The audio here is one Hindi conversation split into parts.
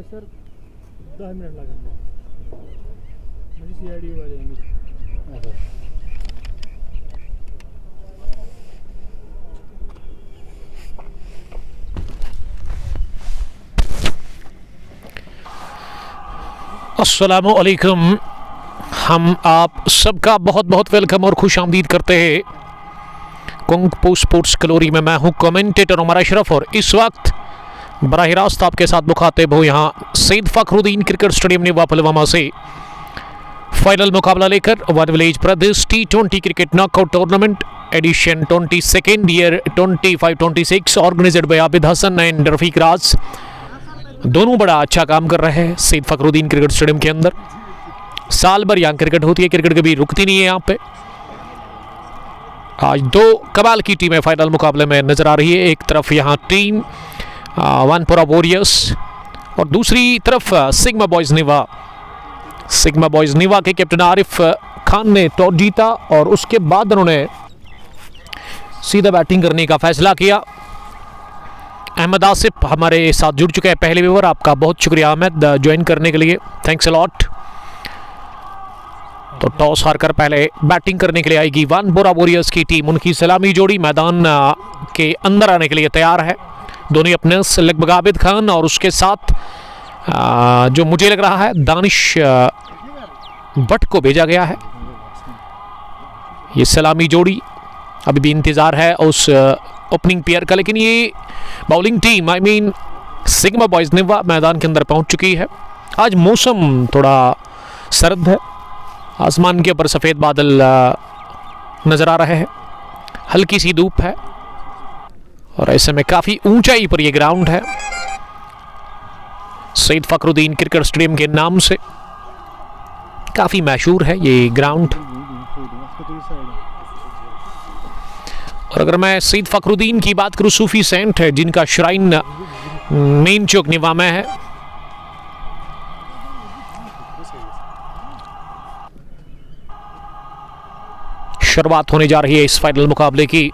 सर 10 मिनट लगेंगे मुझे CID वाले हैं। अस्सलामुअलैकुम। हम आप सबका बहुत बहुत वेलकम और खुश आमदीद करते हैं कुंग पू स्पोर्ट्स कलोरी में। मैं हूं कमेंटेटर उमर अशरफ और इस वक्त बराह रास्त आपके साथ मुखातिब हूँ यहाँ सैयद फ़खरुद्दीन क्रिकेट स्टेडियम नेवा पुलवामा से फाइनल मुकाबला लेकर one village Pradesh T20 cricket knockout tournament edition 22nd year 25-26 organised by Abid Hasan and Rafiq Raj. दोनों बड़ा अच्छा काम कर रहे हैं सैयद फ़खरुद्दीन क्रिकेट स्टेडियम के अंदर। साल भर यहाँ क्रिकेट होती है, क्रिकेट कभी रुकती नहीं है यहाँ पे। आज दो कमाल की टीमें फाइनल मुकाबले में नजर आ रही है। एक तरफ यहाँ टीम वानपुरा वॉरियर्स और दूसरी तरफ सिग्मा बॉयज निवा। सिग्मा बॉयज निवा के कैप्टन आरिफ खान ने टॉस जीता और उसके बाद उन्होंने सीधा बैटिंग करने का फैसला किया। अहमद आसिफ हमारे साथ जुड़ चुके हैं पहले व्यूअर, आपका बहुत शुक्रिया अहमद ज्वाइन करने के लिए, थैंक्स अ लॉट। तो टॉस हारकर पहले बैटिंग करने के लिए आएगी वानपुरा वॉरियर्स की टीम। उनकी सलामी जोड़ी मैदान के अंदर आने के लिए तैयार है। दोनों अपने लगभग आबिद खान और उसके साथ जो मुझे लग रहा है दानिश भट्ट को भेजा गया है। ये सलामी जोड़ी अभी भी इंतजार है उस ओपनिंग पेयर का, लेकिन ये बॉलिंग टीम सिग्मा बॉयज निवा मैदान के अंदर पहुंच चुकी है। आज मौसम थोड़ा सर्द है, आसमान के ऊपर सफ़ेद बादल नज़र आ रहे हैं, हल्की सी धूप है और ऐसे में काफ़ी ऊंचाई पर यह ग्राउंड है सैयद फ़खरुद्दीन क्रिकेट स्टेडियम के नाम से काफ़ी मशहूर है ये ग्राउंड। और अगर मैं सैयद फ़खरुद्दीन की बात करूँ, सूफी सेंट है जिनका श्राइन मेन चौक निवा में है। शुरुआत होने जा रही है इस फाइनल मुकाबले की।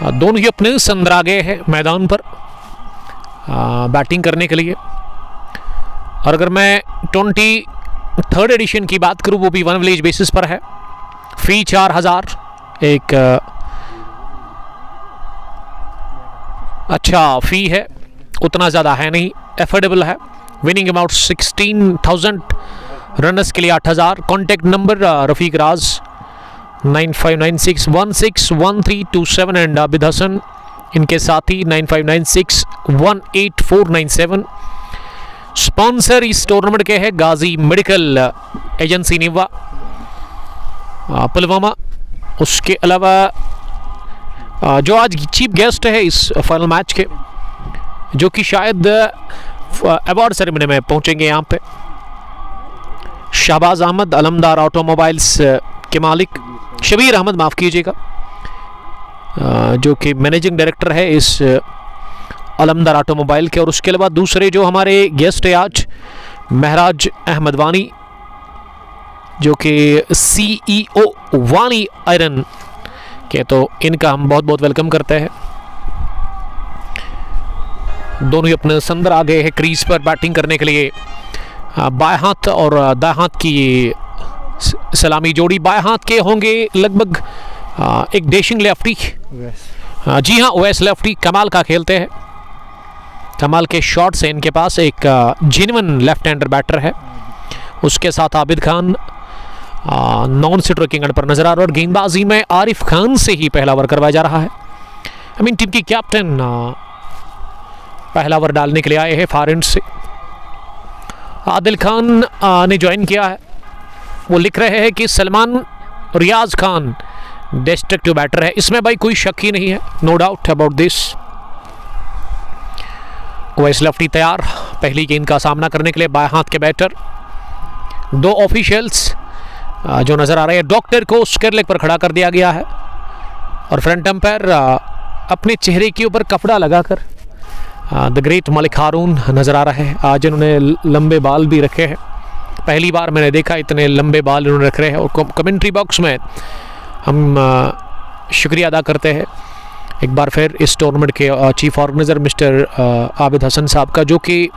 दोनों ही अपने संदर आ गए हैं मैदान पर बैटिंग करने के लिए। और अगर मैं 23rd एडिशन की बात करूं, वो भी वन विलेज बेसिस पर है। फी 4000, एक अच्छा फी है, उतना ज़्यादा है नहीं, एफोर्डेबल है। विनिंग अमाउंट 16,000, रनर्स के लिए 8000। Contact number Rafiq Raj 9596161327 and Abid Hasan इनके साथी 9596188497। स्पॉन्सर इस टूर्नामेंट के हैं गाजी मेडिकल एजेंसी निवा पुलवामा। उसके अलावा जो आज चीफ गेस्ट है इस फाइनल मैच के, जो कि शायद अवार्ड सेरेमनी में पहुंचेंगे यहाँ पे, शहबाज अहमद अलमदार ऑटोमोबाइल्स के मालिक, शबीर अहमद माफ़ कीजिएगा, जो कि मैनेजिंग डायरेक्टर है इस अलमदार ऑटोमोबाइल के। और उसके अलावा दूसरे जो हमारे गेस्ट है आज, महराज अहमद वानी, जो कि CEO वानी आयरन के, तो इनका हम बहुत बहुत वेलकम करते हैं। दोनों ही अपने संदर आ गए हैं क्रीज पर बैटिंग करने के लिए। बाएं हाथ और दाएं हाथ की सलामी जोड़ी। बाएं हाथ के होंगे लगभग एक डैशिंग लेफ्टी, जी हाँ ओएस लेफ्टी, कमाल का खेलते हैं, कमाल के शॉट्स हैं इनके पास। एक जेन्युइन लेफ्ट हैंडर बैटर है। उसके साथ Abid Khan non striking and पर नजर आ रहा है। और गेंदबाजी में आरिफ खान से ही पहला ओवर करवाया जा रहा है। टीम की कैप्टन पहला ओवर डालने के लिए आए हैं फार एंड से। आदिल खान ने ज्वाइन किया है। वो लिख रहे हैं कि सलमान रियाज खान डिस्ट्रक्टिव बैटर है, इसमें भाई कोई शक ही नहीं है, नो डाउट अबाउट दिस। ओएस लेफ्टी तैयार पहली गेंद का सामना करने के लिए। बाएं हाथ के बैटर, दो ऑफिशियल्स जो नजर आ रहे हैं। डॉक्टर को स्क्वायर लेग पर खड़ा कर दिया गया है और फ्रंट अंपायर अपने चेहरे के ऊपर कपड़ा लगाकर द ग्रेट मलिक हारून नजर आ रहे हैं। आज इन्होंने लंबे बाल भी रखे हैं, पहली बार मैंने देखा इतने लंबे बाल इन्होंने रख रहे हैं। और कमेंट्री बॉक्स में हम शुक्रिया अदा करते हैं एक बार फिर इस टूर्नामेंट के chief organiser mister Abid Hasan साहब का, जो कि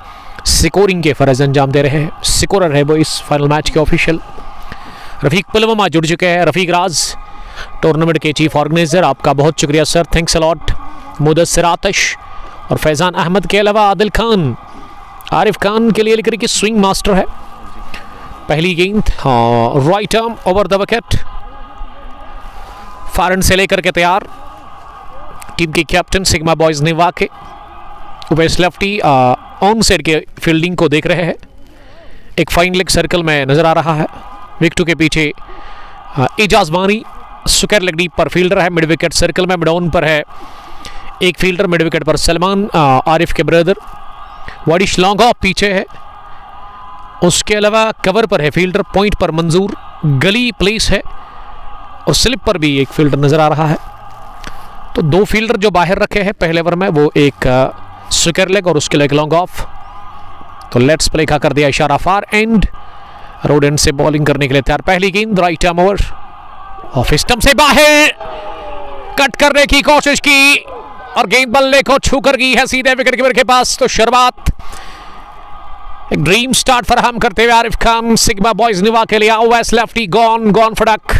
स्कोरिंग के फ़र्ज़ अंजाम दे रहे हैं। स्कोरर है वो इस फाइनल मैच के ऑफिशियल। रफ़ीक पुलवामा जुड़ चुके हैं। रफ़ीक राज टूर्नामेंट के चीफ ऑर्गेनाइज़र, आपका बहुत शुक्रिया सर, थैंक्स अलॉट। मुदस्सिर आतिश और फैज़ान अहमद के अलावा आदिल खान, आरिफ खान के लिए लिख रही कि स्विंग मास्टर है। पहली गेंद right arm over the wicket, फारन से लेकर के तैयार टीम के कैप्टन सिग्मा बॉयज निवा के उवैस लेफ्टी ऑन साइड के फील्डिंग को देख रहे हैं। एक फाइन लेग सर्कल में नजर आ रहा है। विकेटों के पीछे एजाज बानी सुकर लेग डीप पर फील्डर है। मिड विकेट सर्कल में मिड ऑन पर है एक फील्डर, मिड विकेट पर सलमान आरिफ के ब्रदर। वाडिश लॉन्ग ऑफ पीछे है, उसके अलावा कवर पर है फील्डर, पॉइंट पर मंजूर, गली प्लेस है और स्लिप पर भी एक फील्डर नजर आ रहा है। तो दो फील्डर जो बाहर रखे हैं पहले ओवर में, वो एक स्क्वायर लेग और उसके लिए एक लॉन्ग ऑफ। तो लेट्स प्ले का कर दिया इशारा फार एंड, रोड एंड से बॉलिंग करने के लिए तैयार। पहली गेंद right arm over, off stump से बाहर कट करने की कोशिश की और गेंद बल्ले को छू कर गई है सीधे विकेट कीपर के पास। तो शुरुआत एक ड्रीम स्टार्ट फराहम करते हुए आरिफ खान सिग्मा बॉयज निवा के लिए। ओवैस लेफ्टी गॉन फड़क।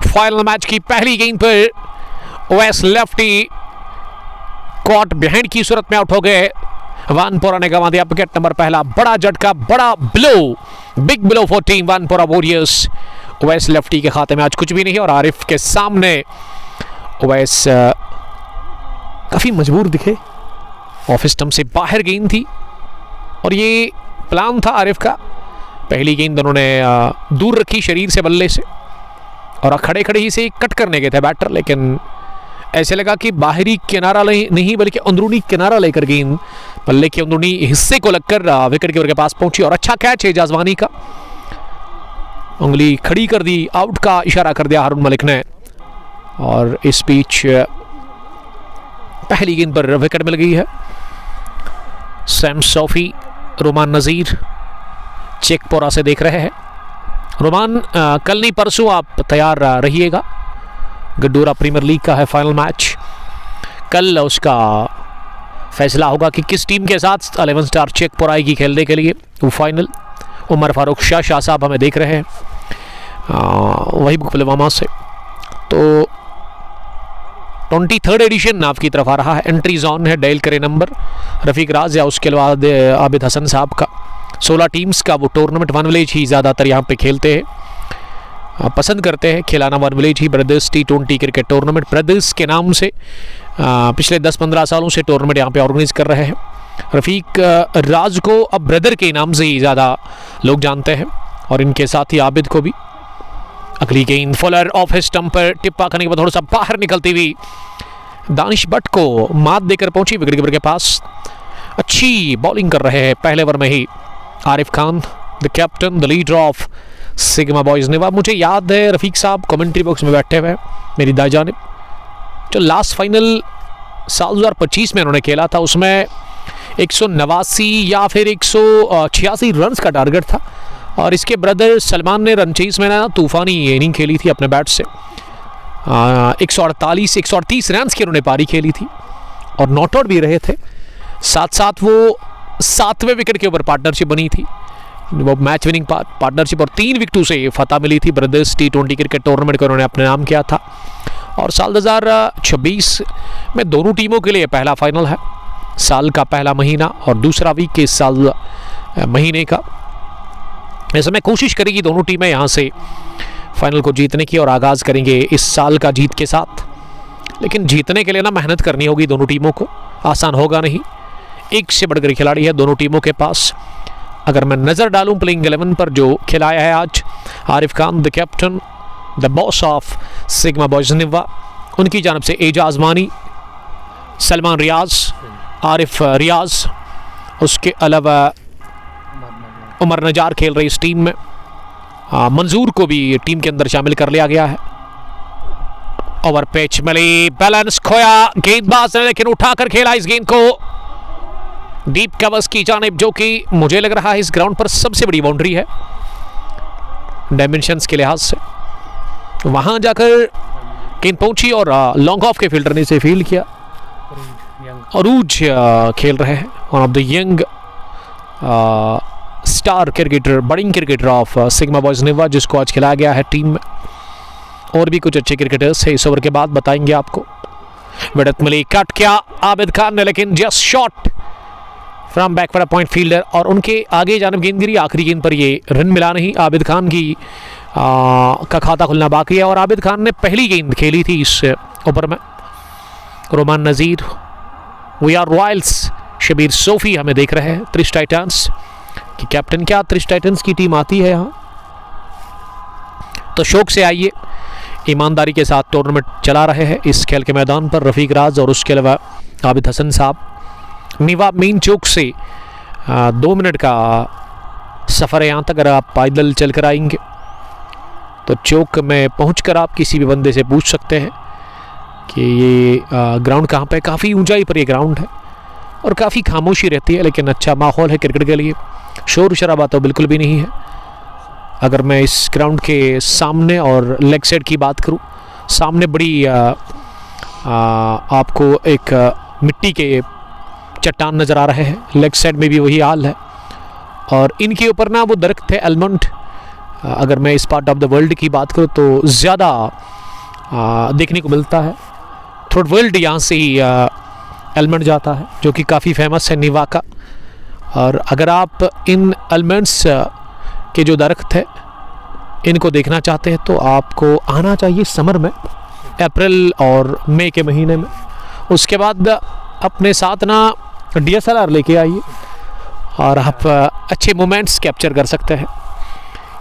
फाइनल मैच की पहली गेंद पर ओवैस लेफ्टी कॉट बिहाइंड की सूरत में आउट हो गए। वानपोरा ने गंवा दिया विकेट नंबर पहला। बड़ा झटका, बड़ा blow, big blow for team Wanpora warriors. Owais lefty के खाते में आज कुछ भी नहीं और आरिफ के सामने ओवैस काफी मजबूर दिखे। ऑफ स्टंप से बाहर गेंद थी और ये प्लान था आरिफ का। पहली गेंद उन्होंने दूर रखी शरीर से बल्ले से और खड़े खड़े ही से कट करने गए थे बैटर, लेकिन ऐसे लगा कि बाहरी किनारा नहीं बल्कि अंदरूनी किनारा लेकर गेंद बल्ले के अंदरूनी हिस्से को लगकर विकेट कीपर के पास पहुंची और अच्छा कैच है जाजवानी का। उंगली खड़ी कर दी, आउट का इशारा कर दिया हारून मलिक ने और इस बीच पहली गेंद पर विकेट मिल गई है। सैम सोफी, रोमान नज़ीर चेकपोरा से देख रहे हैं। रोमान कल नहीं परसों आप तैयार रहिएगा। गड्डूरा प्रीमियर लीग का है फाइनल मैच। कल उसका फैसला होगा कि किस टीम के साथ 11 स्टार चेकपोरा आएगी खेलने के लिए वो फाइनल। उमर फारूक शाह साहब हमें देख रहे हैं वही पुलवामा से। तो 23rd एडिशन आपकी तरफ आ रहा है। एंट्री जोन है, डायल करें नंबर रफ़ीक राज या उसके बाद आबिद हसन साहब का। 16 टीम्स का वो टूर्नामेंट वन विलेज ही ज़्यादातर यहाँ पे खेलते हैं, पसंद करते हैं खिलाना वन विलेज ही। Brothers T20 cricket tournament brothers के नाम से पिछले 10-15 सालों से टूर्नामेंट यहाँ पे ऑर्गेनाइज कर रहे हैं। रफ़ीक राज को अब ब्रदर के नाम से ही ज़्यादा लोग जानते हैं और इनके साथ ही आबिद को भी। अगली गेंद फुलर ऑफ स्टंप पर टिप्पा करने के बाद थोड़ा सा बाहर निकलती हुई दानिश भट्ट को मात देकर पहुंची विकेट कीपर के पास। अच्छी बॉलिंग कर रहे हैं पहले ओवर में ही Arif Khan, the captain, the leader of Sigma boys Niwa. मुझे याद है रफ़ीक साहब कमेंट्री बॉक्स में बैठे हुए मेरी दाई जानिब, जो लास्ट फाइनल साल 2025 में उन्होंने खेला था उसमें 189 या फिर 186 रन का टारगेट था और इसके ब्रदर सलमान ने रन चेज में ना तूफानी इनिंग खेली थी अपने बैट से। 138 रन की उन्होंने पारी खेली थी और नॉट आउट भी रहे थे। साथ साथ वो 7वें विकेट के ऊपर पार्टनरशिप बनी थी, वो मैच विनिंग पार्टनरशिप और 3 विकेटों से फतह मिली थी। ब्रदर्स T20 क्रिकेट टूर्नामेंट को उन्होंने अपने नाम किया था और साल 2026 में दोनों टीमों के लिए पहला फाइनल है। साल का पहला महीना और दूसरा वीक के इस साल महीने का। ऐसे में कोशिश करेगी दोनों टीमें यहाँ से फाइनल को जीतने की और आगाज़ करेंगे इस साल का जीत के साथ। लेकिन जीतने के लिए ना मेहनत करनी होगी दोनों टीमों को, आसान होगा नहीं। एक से बढ़कर खिलाड़ी है दोनों टीमों के पास। अगर मैं नज़र डालूं प्लेइंग 11 पर जो खिलाया है आज Arif Khan, the captain, the boss of Sigma boys Niwa, उनकी जानब से एजाज मानी, सलमान रियाज, आरिफ रियाज, उसके अलावा उमर नजार खेल रही इस टीम में। मंजूर को भी टीम के अंदर शामिल कर लिया गया है। ओवर पिच मिली, बैलेंस खोया गेंदबाज ने लेकिन उठाकर खेला इस गेंद को डीप कवर्स की जानिब, जो कि मुझे लग रहा है इस ग्राउंड पर सबसे बड़ी बाउंड्री है डायमेंशंस के लिहाज से। वहां जाकर गेंद पहुंची और लॉन्ग ऑफ के फील्डर ने इसे फील्ड किया। अरूज खेल रहे हैं, one of the young star cricketer, budding cricketer of Sigma boys Niwa, जिसको आज खिलाया गया है टीम में। और भी कुछ अच्छे क्रिकेटर्स है, इस ओवर के बाद बताएंगे आपको। विडत मिली, कट किया आबिद खान ने, लेकिन just shot from back for a point fielder, और उनके आगे जानब गेंद गिरी। आखिरी गेंद पर ये रन मिला नहीं। आबिद खान की का खाता खुलना बाकी है, और आबिद खान ने पहली गेंद खेली थी इस ओवर में। Roman Nazir, V R Royals, Shabir Sofi हमें देख रहे हैं। त्रिश टाइटंस की कैप्टन, क्या त्रिश टाइटंस की टीम आती है यहाँ? तो शौक से आइए, ईमानदारी के साथ टूर्नामेंट चला रहे हैं इस खेल के मैदान पर। रफ़ीक राज और उसके अलावा आबिद हसन साहब। निवा मेन चौक से 2 मिनट का सफ़र है यहाँ तक। अगर आप पैदल चल कर आएंगे तो चौक में पहुंचकर आप किसी भी बंदे से पूछ सकते हैं कि ये ग्राउंड कहाँ पे है। काफ़ी ऊंचाई पर ये ग्राउंड है और काफ़ी खामोशी रहती है, लेकिन अच्छा माहौल है क्रिकेट के लिए। शोर शराबा तो बिल्कुल भी नहीं है। अगर मैं इस ग्राउंड के सामने और लेग साइड की बात करूं, सामने बड़ी आपको एक मिट्टी के चट्टान नज़र आ रहे हैं। लेग साइड में भी वही हाल है, और इनके ऊपर ना वो दरख्त है एलमंड। अगर मैं इस पार्ट ऑफ द वर्ल्ड की बात करूं तो ज़्यादा देखने को मिलता है। थ्रोट वर्ल्ड यहाँ से ही एलमंड जाता है, जो कि काफ़ी फेमस है निवा का। और अगर आप इन एलमंड्स के जो दरख्त है इनको देखना चाहते हैं तो आपको आना चाहिए समर में, अप्रैल और मई के महीने में। उसके बाद अपने साथ ना DSLR लेके आइए और आप अच्छे मोमेंट्स कैप्चर कर सकते हैं,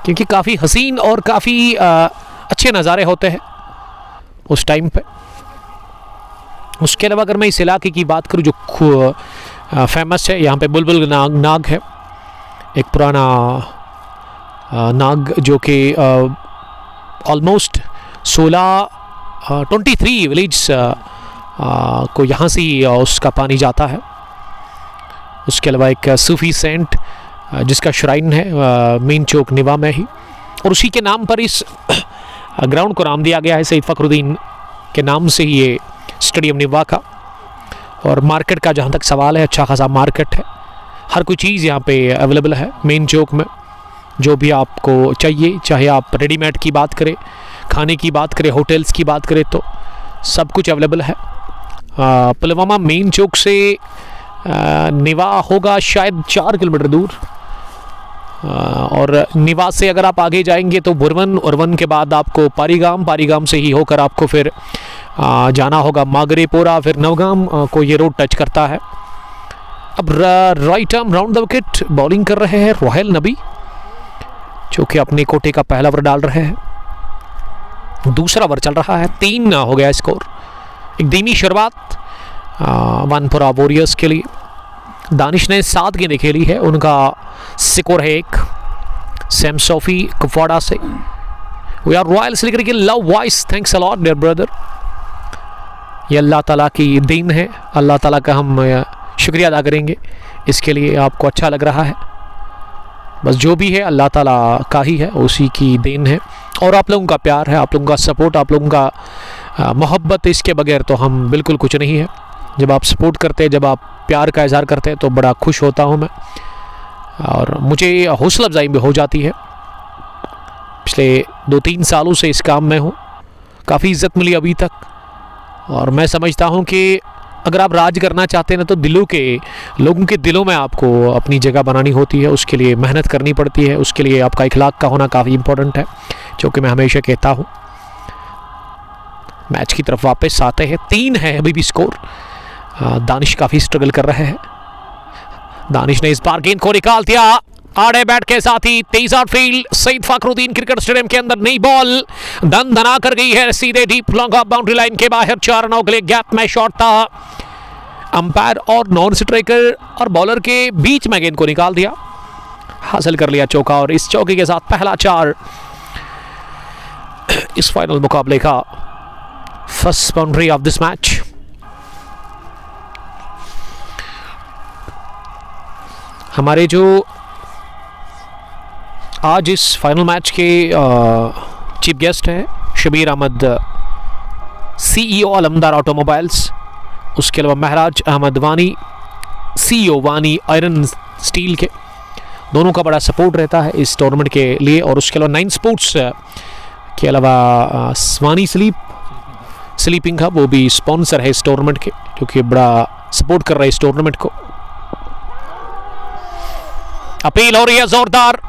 क्योंकि काफ़ी हसीन और काफ़ी अच्छे नज़ारे होते हैं उस टाइम पे। उसके अलावा अगर मैं इस इलाके की बात करूं जो फेमस है, यहाँ पे बुलबुल नाग है, एक पुराना नाग जो कि ऑलमोस्ट 23 विलेज को यहाँ से ही उसका पानी जाता है। उसके अलावा एक सूफी सेंट जिसका श्राइन है मेन चौक निवा में ही, और उसी के नाम पर इस ग्राउंड को नाम दिया गया है सईद फखरुद्दीन के नाम से ही ये स्टेडियम निवा का। और मार्केट का जहाँ तक सवाल है, अच्छा खासा मार्केट है, हर कोई चीज़ यहाँ पे अवेलेबल है मेन चौक में। जो भी आपको चाहिए, चाहे आप रेडीमेड की बात करें, खाने की बात करें, होटल्स की बात करें, तो सब कुछ अवेलेबल है। पुलवामा मेन चौक से निवा होगा शायद 4 किलोमीटर दूर, और निवा से अगर आप आगे जाएंगे तो बुरवन, और वन के बाद आपको पारीगाम से ही होकर आपको फिर जाना होगा मागरेपोरा, फिर नवगाम को ये रोड टच करता है। अब right arm round the wicket bowling कर रहे हैं रोहेल नबी, जो कि अपने कोटे का पहला ओवर डाल रहे हैं। दूसरा ओवर चल रहा है, 3 हो गया स्कोर। एक धीमी शुरुआत वनपुरा वॉरियर्स के लिए। दानिश ने 7 गेंदें खेली है, उनका स्कोर है 1। सैम सोफी कुपवाड़ा से, वी आर रॉयल्स लिख के love voice, thanks a lot dear brother. ये अल्लाह ताला की देन है, अल्लाह ताला का हम शुक्रिया अदा करेंगे इसके लिए। आपको अच्छा लग रहा है, बस जो भी है अल्लाह ताला का ही है, उसी की देन है। और आप लोगों का प्यार है, आप लोगों का सपोर्ट, आप लोगों का मोहब्बत, इसके बगैर तो हम बिल्कुल कुछ नहीं है। जब आप सपोर्ट करते हैं, जब आप प्यार का इजहार करते हैं, तो बड़ा खुश होता हूँ मैं, और मुझे हौसला अफजाई भी हो जाती है। पिछले 2-3 सालों से इस काम में हूँ, काफ़ी इज़्ज़त मिली अभी तक, और मैं समझता हूँ कि अगर आप राज करना चाहते हैं ना, तो लोगों के दिलों में आपको अपनी जगह बनानी होती है, उसके लिए मेहनत करनी पड़ती है, उसके लिए आपका इखलाक का होना काफ़ी इम्पोर्टेंट है, जो कि मैं हमेशा कहता हूँ। मैच की तरफ वापस आते हैं, 3 है अभी भी स्कोर। दानिश काफ़ी स्ट्रगल कर रहे हैं। दानिश ने इस बार गेंद को निकाल दिया आड़े बैट के साथ ही, 23 outfield Syed Fakhruddin cricket stadium के अंदर। नई बॉल धन धना कर गई है सीधे deep long off boundary line के बाहर। 4 रनों के लिए गैप में शॉट था, अंपायर और नॉन स्ट्राइकर और बॉलर के बीच में गेंद को निकाल दिया, हासिल कर लिया चौका, और इस चौके के साथ पहला 4 इस फाइनल मुकाबले का first boundary of this match. हमारे जो आज इस फाइनल मैच के चीफ गेस्ट हैं शबीर अहमद CEO अलमदार ऑटोमोबाइल्स, उसके अलावा महराज अहमद वानी, CEO वानी आयरन स्टील के, दोनों का बड़ा सपोर्ट रहता है इस टूर्नामेंट के लिए। और उसके अलावा 9 स्पोर्ट्स के अलावा वानी स्लीपिंग हब वो भी स्पॉन्सर है इस टूर्नामेंट के, जो कि बड़ा सपोर्ट कर रहा है इस टूर्नामेंट को। अपील हो रही है जोरदार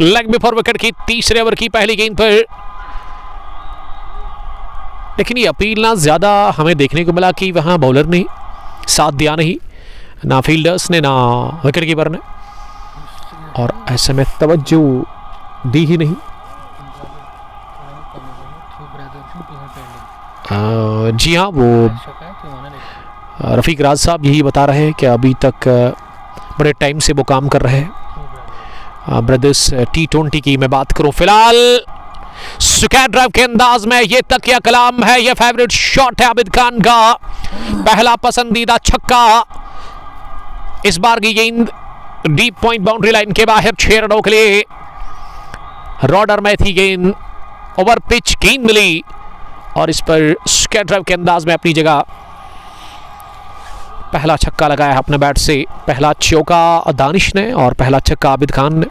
लेग बिफोर विकेट की तीसरे ओवर की पहली गेंद पर, लेकिन ये अपील ना ज्यादा हमें देखने को मिला कि वहां बॉलर ने साथ दिया नहीं, ना फील्डर्स ने ना विकेट कीपर ने, और ऐसे में तवज्जो दी ही नहीं। जी हाँ, वो रफ़ीक राज साहब यही बता रहे हैं कि अभी तक बड़े टाइम से वो काम कर रहे हैं ब्रदर्स T20 की मैं बात करूं। फिलहाल स्क्वायर ड्राइव के अंदाज में ये तकिया कलाम है, ये फेवरेट शॉट है आबिद खान का, पहला पसंदीदा छक्का। इस बार की गेंद डीप पॉइंट बाउंड्री लाइन के बाहर 6 रनों के लिए रॉडर में थी गेंद, ओवर पिच गेंद मिली और इस पर स्क्वायर ड्राइव के अंदाज में अपनी जगह पहला छक्का लगाया है अपने बैट से। पहला चौका दानिश ने और पहला छक्का आबिद खान ने।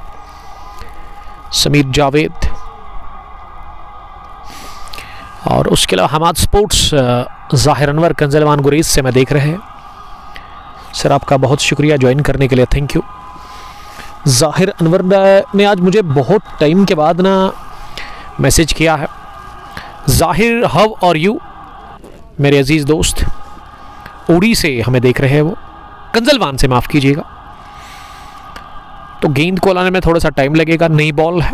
समीर जावेद और उसके अलावा हमाद स्पोर्ट्स जाहिर अनवर कंजलवान गुरेज से मैं देख रहे हैं। सर आपका बहुत शुक्रिया ज्वाइन करने के लिए, थैंक यू। जाहिर अनवर ने आज मुझे बहुत टाइम के बाद ना मैसेज किया है। जाहिर हाउ आर यू, मेरे अजीज़ दोस्त, उड़ी से हमें देख रहे हैं वो, कंजलवान से माफ़ कीजिएगा। तो गेंद को लाने में थोड़ा सा टाइम लगेगा, नई बॉल है,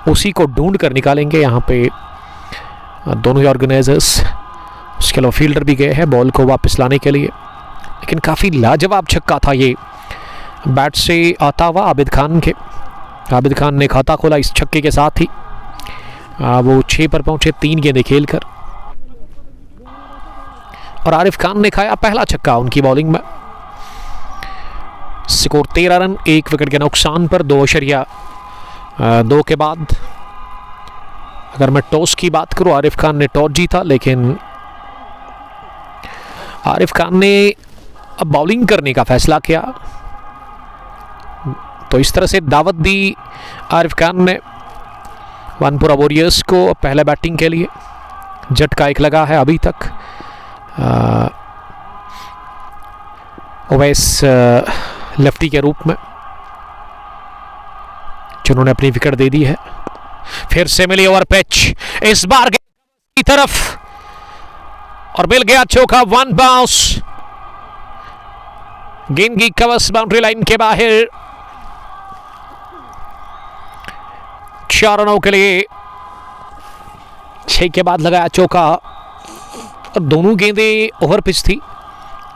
उसी को ढूंढ कर निकालेंगे यहाँ पे दोनों ही ऑर्गेनाइजर्स। उसके अलावा फील्डर भी गए हैं बॉल को वापस लाने के लिए, लेकिन काफ़ी लाजवाब छक्का था ये बैट से आता हुआ आबिद खान के। आबिद खान ने खाता खोला इस छक्के के साथ ही, वो 6 पर पहुंचे 3 गेंदें खेलकर, और आरिफ खान ने खाया पहला छक्का उनकी बॉलिंग में। स्कोर 13 रन 1 विकेट के नुकसान पर 2.2 के बाद। अगर मैं टॉस की बात करूं, आरिफ खान ने टॉस जीता, लेकिन आरिफ खान ने अब बॉलिंग करने का फैसला किया, तो इस तरह से दावत दी आरिफ खान ने वानपुरा वॉरियर्स को पहले बैटिंग के लिए। झटका एक लगा है अभी तक ओवैस लेफ्टी के रूप में, जिन्होंने अपनी विकेट दे दी है। फिर से मिली ओवर पिच, इस बार की तरफ और मिल गया चौका, 1 बाउंस। गेंद की कवच बाउंड्री लाइन के बाहर, 4 रनों के लिए 6 के बाद लगाया चौका। और दोनों गेंदें ओवर पिच थी,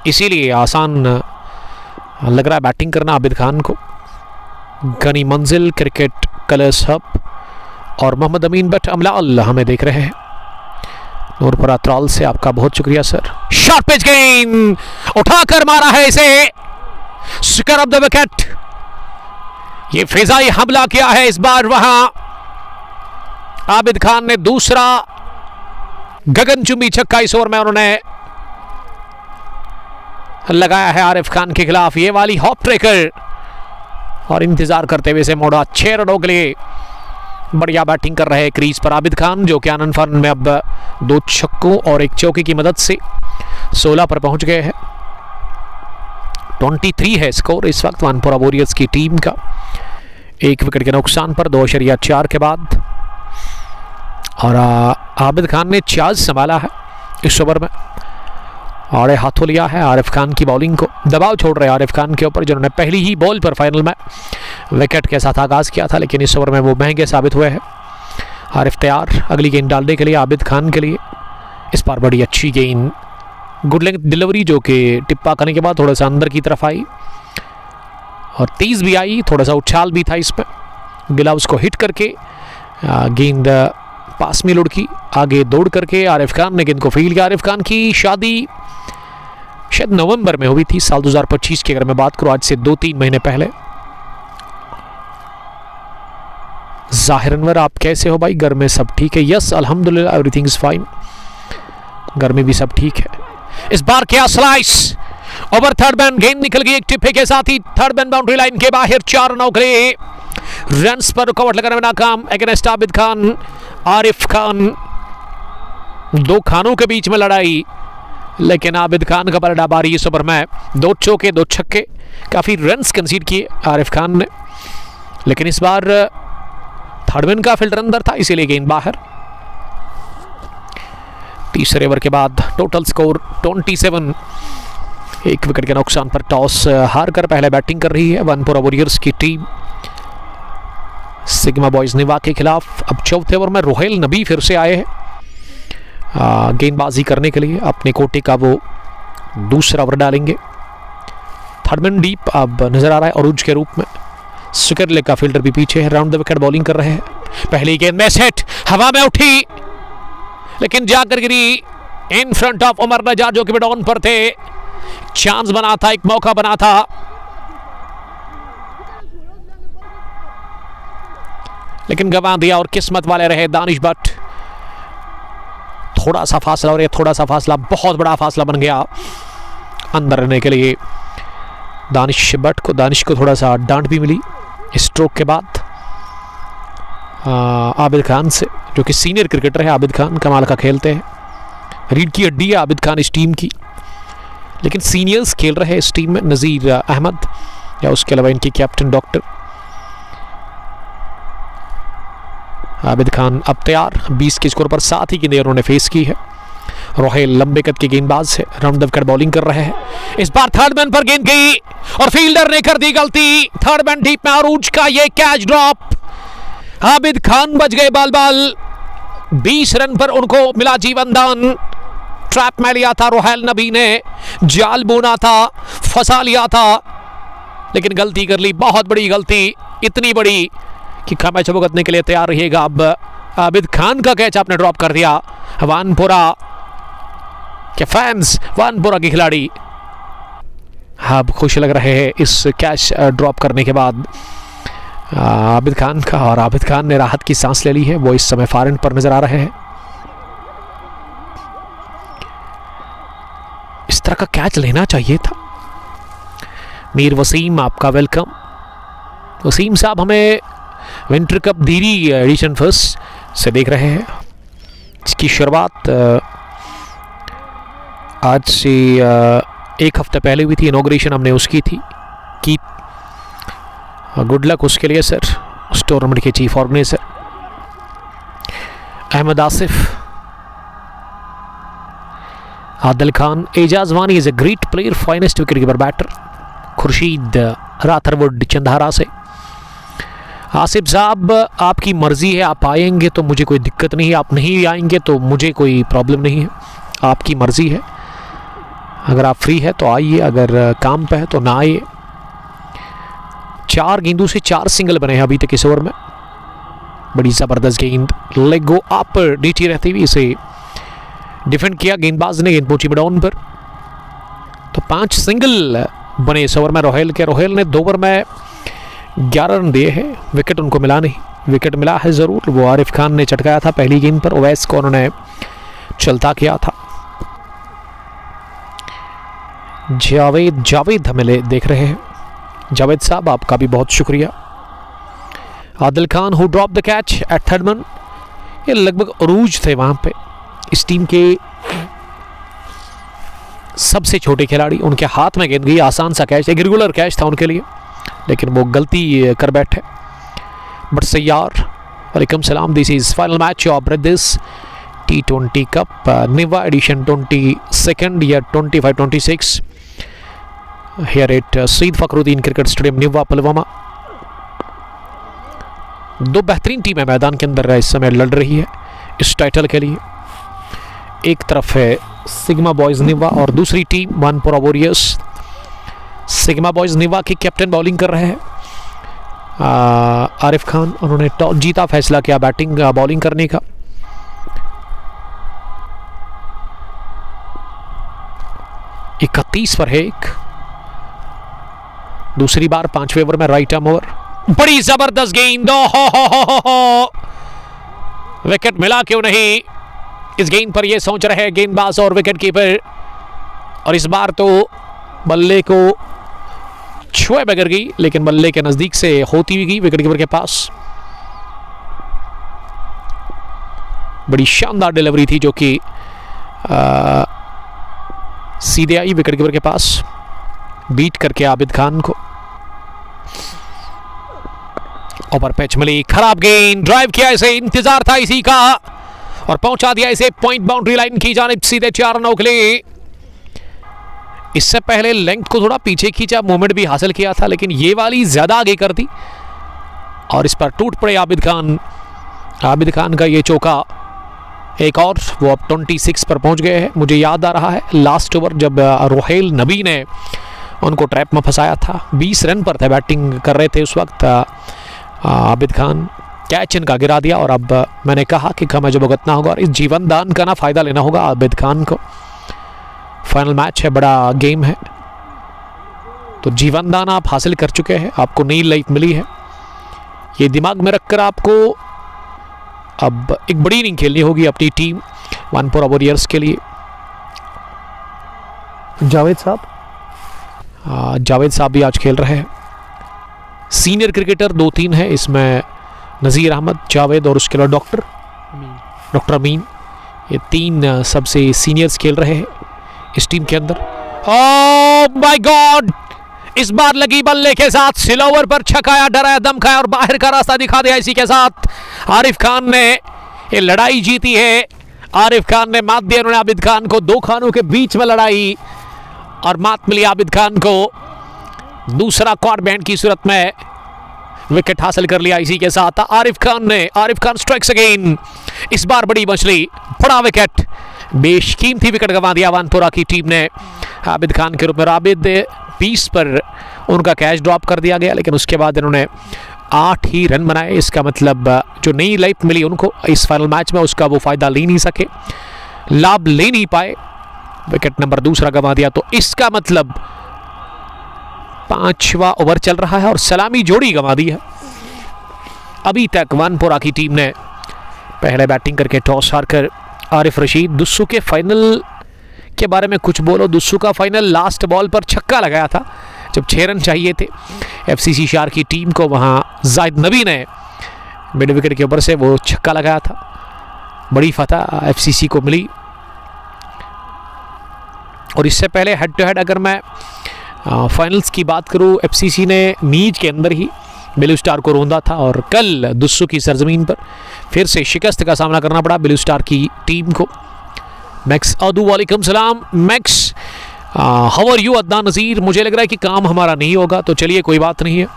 इसीलिए आसान लग रहा है बैटिंग करना आबिद खान को। गनी मंजिल क्रिकेट कलर्स हब और मोहम्मद अमीन बट अमलाल हमें देख रहे हैं। नूरपुरा त्राल से आपका बहुत शुक्रिया सर। शॉर्ट पिच गेंद उठाकर मारा है इसे, स्क्वायर ऑफ द विकेट। ये फिजाई हमला किया है इस बार वहां आबिद खान ने, दूसरा गगनचुंबी छक्का इस ओवर में उन्होंने लगाया है आरिफ खान के खिलाफ। ये वाली हॉप ट्रेकर और इंतजार करते हुए से मोड़ा। 6 रनों के लिए बढ़िया बैटिंग कर रहे हैं क्रीज पर आबिद खान, जो कि आनंद फन में अब 2 छक्कों और 1 चौके की मदद से 16 पर पहुंच गए हैं। 23 है स्कोर इस वक्त वानपुरा वॉरियर्स की टीम का, 1 विकेट के नुकसान पर 2.4 के बाद। और आबिद खान ने चार्ज संभाला है इस ओवर में, आड़े हाथों लिया है आरिफ खान की बॉलिंग को, दबाव छोड़ रहे हैं आरिफ खान के ऊपर, जिन्होंने पहली ही बॉल पर फाइनल में विकेट के साथ आगाज़ किया था, लेकिन इस ओवर में वो महंगे साबित हुए हैं। आरिफ तैयार अगली गेंद डालने के लिए आबिद खान के लिए। इस बार बड़ी अच्छी गेंद, गुड लेंथ डिलीवरी, जो कि टिप्पा करने के बाद थोड़ा सा अंदर की तरफ आई और तेज़ भी आई, थोड़ा सा उछाल भी था इसमें। ग्लव्स को हिट करके गेंद पास में लुढ़की, आगे दौड़ करके आरिफ खान ने गेंद को फील्ड किया। आरिफ खान की शादी शायद नवंबर में हुई थी साल 2025 की, अगर मैं बात करूं आज से 2-3 महीने पहले। जाहिर अनवर आप कैसे हो भाई, घर में सब ठीक है? यस अल्हम्दुलिल्लाह एवरीथिंग इज फाइन। गर्मी भी सब ठीक है। इस बार क्या स्लाइस ओवर थर्ड मैन, गेंद निकल गई एक टिप्पे के साथ ही थर्ड मैन बाउंड्री लाइन के बाहर। 4 रनों के लिए रन्स पर रुकावट लगाने में नाकाम अगेंस्ट आबिद खान। आरिफ खान, 2 खानों के बीच में लड़ाई, लेकिन आबिद खान का पलड़ा बारी इस ओवर में 2 चौके 2 छक्के, काफ़ी रन्स कंसीड किए आरिफ खान ने, लेकिन इस बार थर्ड मैन का फील्डर अंदर था इसीलिए गेंद बाहर। तीसरे ओवर के बाद टोटल स्कोर 27। 1 विकेट के नुकसान पर टॉस हार कर पहले बैटिंग कर रही है वनपुरा वॉरियर्स की टीम सिग्मा बॉयज निवा के खिलाफ। अब चौथे ओवर में रोहेल नबी फिर से आए हैं गेंदबाजी करने के लिए। अपने कोटे का वो दूसरा ओवर डालेंगे। थर्ड मैन डीप अब नजर आ रहा है अरूज के रूप में। सुकरले का फील्डर भी पीछे है, राउंड द विकेट बॉलिंग कर रहे हैं। पहली गेंद में सेट हवा में उठी, लेकिन जाकर गिरी इन फ्रंट ऑफ उमर नजार जो कि मिड ऑन पर थे। चांस बना था, एक मौका बना था, लेकिन गंवा दिया और किस्मत वाले रहे दानिश भट्ट। थोड़ा सा फासला, और ये थोड़ा सा फासला बहुत बड़ा फासला बन गया अंदर रहने के लिए दानिश भट्ट को। दानिश को थोड़ा सा डांट भी मिली स्ट्रोक के बाद आबिद खान से, जो कि सीनियर क्रिकेटर है। आबिद खान कमाल का खेलते हैं, रीढ़ की हड्डी है आबिद खान इस टीम की, लेकिन सीनियर्स खेल रहे हैं इस टीम में। नज़ीर अहमद या उसके अलावा इनकी कैप्टन डॉक्टर। आबिद खान अब तैयार 20 के स्कोर पर 7 ही गेंदें उन्होंने फेस की है। रोहेल लंबे कद के गेंदबाज है, राउंड द विकेट बॉलिंग कर रहे हैं। इस बार थर्ड मैन पर गेंद गई और फील्डर ने कर दी गलती। थर्ड मैन डीप में अरूज का ये कैच ड्रॉप, आबिद खान बच गए बाल बाल। 20 रन पर उनको मिला जीवन दान। ट्रैप में लिया था रोहेल नबी ने, जाल बुना था, फंसा लिया था, लेकिन गलती कर ली, बहुत बड़ी गलती, इतनी बड़ी कि मैच भुगतने के लिए तैयार रहिएगा। अब आबिद खान का कैच आपने ड्रॉप कर दिया। वानपुरा के फैंस, वानपुरा के खिलाड़ी अब खुश लग रहे हैं इस कैच ड्रॉप करने के बाद आबिद खान का, और आबिद खान ने राहत की सांस ले ली है। वो इस समय फार एंड पर नजर आ रहे हैं। इस तरह का कैच लेना चाहिए था। मीर वसीम, आपका वेलकम। वसीम साहब हमें विंटर कप धीरी एडिशन फर्स्ट से देख रहे हैं, इसकी शुरुआत आज से 1 हफ्ते पहले हुई थी। इनॉग्रेशन हमने उसकी थी की। गुड लक उसके लिए सर, उस टूर्नामेंट के chief organiser. Ahmad Asif, Adil Khan, Ejaz Wani is a great player, finest wicket keeper batter. Khurshid राथरवुड चंदारा से। आसिफ साहब आपकी मर्जी है, आप आएंगे तो मुझे कोई दिक्कत नहीं है, आप नहीं आएंगे तो मुझे कोई प्रॉब्लम नहीं है, आपकी मर्जी है। अगर आप फ्री है तो आइए, अगर काम पे है तो ना आइए। 4 गेंदों से 4 सिंगल बने हैं अभी तक इस ओवर में। बड़ी ज़बरदस्त गेंद, लेग गो अप नीचे रहती हुई इसे डिफेंड किया गेंदबाज ने। गेंद पहुंची मिडॉन पर, तो 5 सिंगल बने इस ओवर में रोहेल के। रोहेल ने 2 ओवर में 11 रन दिए हैं, विकेट उनको मिला नहीं। विकेट मिला है ज़रूर, वो आरिफ खान ने चटकाया था पहली गेंद पर, ओवैस को उन्होंने चलता किया था। जावेद हमें देख रहे हैं। जावेद साहब आपका भी बहुत शुक्रिया। Adil Khan who drop the catch at third man, ये लगभग अरूज थे वहाँ पे, इस टीम के सबसे छोटे खिलाड़ी। उनके हाथ में गेंद गई, आसान सा कैच, एक रेगुलर कैच था उनके लिए, लेकिन वो गलती कर बैठे। बट सैयार वालेकुम सलाम, this is final match of this T20 cup Niwa edition 22nd या 25-26 here at Syed Fakhruddin cricket stadium Niwa Pulwama. 2 बेहतरीन टीमें मैदान के अंदर इस समय लड़ रही है इस टाइटल के लिए। एक तरफ है सिग्मा बॉयज निवा और दूसरी टीम वनपुरा वॉरियर्स। सिग्मा बॉयज निवा की कैप्टन बॉलिंग कर रहे हैं आरिफ खान। उन्होंने टॉस जीता, फैसला किया बैटिंग बॉलिंग करने का। एक 31 पर है, एक दूसरी बार 5वें ओवर में राइट आर्म ओवर। बड़ी जबरदस्त गेंद, विकेट मिला क्यों नहीं, इस गेंद पर ये सोच रहे हैं गेंदबाज और विकेट कीपर, और इस बार तो बल्ले को छुए बगैर गई, लेकिन बल्ले के नजदीक से होती हुई गई विकेट कीपर के पास। बड़ी शानदार डिलीवरी थी जो कि सीधे आई विकेट कीपर के पास, बीट करके आबिद खान को। ओवर पिच मिली, खराब गेंद, ड्राइव किया इसे, इंतजार था इसी का, और पहुंचा दिया इसे पॉइंट बाउंड्री लाइन की जानिब सीधे 4 रनों के लिए। इससे पहले लेंथ को थोड़ा पीछे खींचा, मूवमेंट भी हासिल किया था, लेकिन ये वाली ज्यादा आगे कर दी और इस पर टूट पड़े आबिद खान। आबिद खान का ये चौका एक और, वो अब 26 पर पहुंच गए हैं। मुझे याद आ रहा है लास्ट ओवर जब रोहेल नबी ने उनको ट्रैप में फंसाया था, 20 रन पर थे, बैटिंग कर रहे थे उस वक्त आबिद खान, कैच इनका गिरा दिया। और अब मैंने कहा कि हमें जो भुगतना होगा और इस जीवन दान का ना फ़ायदा लेना होगा आबिद खान को। फाइनल मैच है, बड़ा गेम है, तो जीवन दान आप हासिल कर चुके हैं, आपको नई लाइफ मिली है। ये दिमाग में रखकर आपको अब एक बड़ी इनिंग खेलनी होगी अपनी टीम 14 वॉरियर्स के लिए। जावेद साहब भी आज खेल रहे हैं। सीनियर क्रिकेटर 2-3 है इसमें, नज़ीर अहमद, जावेद और उसके अलावा डॉक्टर अमीन, ये 3 सबसे सीनियर्स खेल रहे हैं इस टीम के अंदर। ओह माय गॉड, इस बार लगी बल्ले के साथ, स्लोवर पर छकाया, डराया, धमकाया और बाहर का रास्ता दिखा दिया। इसी के साथ आरिफ खान ने ये लड़ाई जीती है। आरिफ खान ने मात दिया, उन्होंने आबिद खान को, 2 खानों के बीच में लड़ाई, और मात मिली आबिद खान को। दूसरा क्वाड बैंड की सूरत में विकेट हासिल कर लिया। इसी के साथ आरिफ खान स्ट्राइक्स अगेन, इस बार बड़ी मछली, बड़ा विकेट, बेशकीमती विकेट गंवा दिया वानपुरा की टीम ने आबिद खान के रूप में। आबिद 20 पर उनका कैच ड्रॉप कर दिया गया, लेकिन उसके बाद इन्होंने 8 ही रन बनाए। इसका मतलब जो नई लाइफ मिली उनको इस फाइनल मैच में, उसका वो फ़ायदा ले नहीं सके, लाभ ले नहीं पाए, विकेट नंबर दूसरा गंवा दिया। तो इसका मतलब 5वां ओवर चल रहा है और सलामी जोड़ी गंवा दी है। अभी तक वानपुरा की टीम ने पहले बैटिंग करके टॉस हारकर आरिफ रशीद, दुस्सू के फाइनल के बारे में कुछ बोलो। दुस्सू का फाइनल लास्ट बॉल पर छक्का लगाया था जब 6 रन चाहिए थे एफसीसी शार की टीम को, वहां जाहिद नबी ने मिड विकेट के ऊपर से वो छक्का लगाया था। बड़ी फतह एफसीसी को मिली। और इससे पहले हेड टू हेड अगर मैं फाइनल्स की बात करूं, एफसीसी ने नीज के अंदर ही ब्लू स्टार को रोंदा था, और कल दुस्सू की सरजमीन पर फिर से शिकस्त का सामना करना पड़ा ब्लू स्टार की टीम को। मैक्स अदू, वालेकुम सलाम Max, how are you Adnan Nazir. मुझे लग रहा है कि काम हमारा नहीं होगा, तो चलिए कोई बात नहीं है।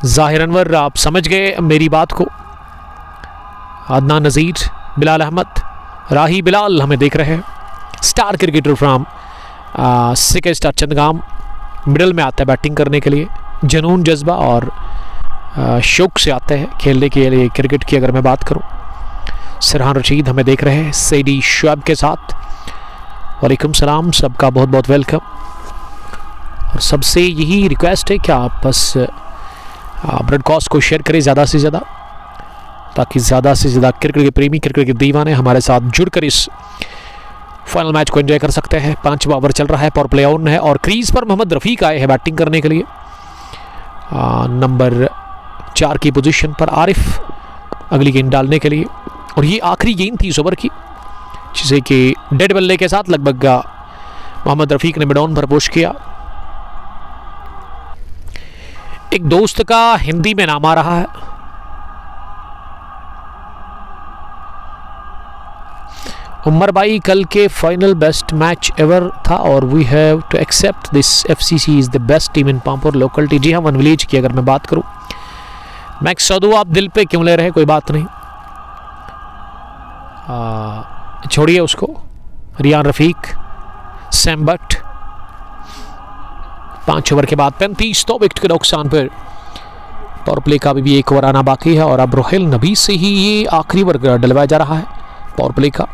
ज़ाहिर अनवर, आप समझ गए मेरी बात को। अदनान नज़ीर, बिलाल अहमद, राही बिलाल हमें देख रहे हैं। स्टार क्रिकेटर फ्राम सिके स्टार चंदगाम, मिडल में आता है बैटिंग करने के लिए, जनून, जज्बा और शौक से आते हैं खेलने के लिए क्रिकेट की। अगर मैं बात करूं, सरहान रशीद हमें देख रहे हैं सईदी शुएब के साथ। वालेकुम सलाम, सबका बहुत बहुत वेलकम। और सबसे यही रिक्वेस्ट है कि आप बस ब्रॉडकास्ट को शेयर करें ज़्यादा से ज़्यादा, ताकि ज़्यादा से ज़्यादा क्रिकेट के प्रेमी, क्रिकेट के दीवाने हमारे साथ जुड़कर इस फाइनल मैच को एंजॉय कर सकते हैं। 5वां ओवर चल रहा है, पावर प्ले ऑन है, और क्रीज पर मोहम्मद रफ़ीक आए हैं बैटिंग करने के लिए। नंबर 4 की पोजीशन पर आरिफ अगली गेंद डालने के लिए, और ये आखिरी गेंद थी इस ओवर की, जिसे कि डेड बल्ले के साथ लगभग मोहम्मद रफ़ीक ने मिड ऑन पर पुश किया। एक दोस्त का हिंदी में नाम आ रहा है, उमर भाई, कल के फाइनल बेस्ट मैच एवर था और we have to accept this, FCC is the best team in Pampore locality. जी हाँ, वन विलेज की अगर मैं बात करूँ। मैक्स सदू, आप दिल पे क्यों ले रहे हैं, कोई बात नहीं, छोड़िए उसको। रियान रफ़ीक, सैम बट, 5 ओवर के बाद 35 तो विकेट के नुकसान पर पावर प्ले का भी 1 ओवर आना बाकी है, और अब रोहेल नबी से ही ये आखिरी ओवर डलवाया जा रहा है पावर प्ले का।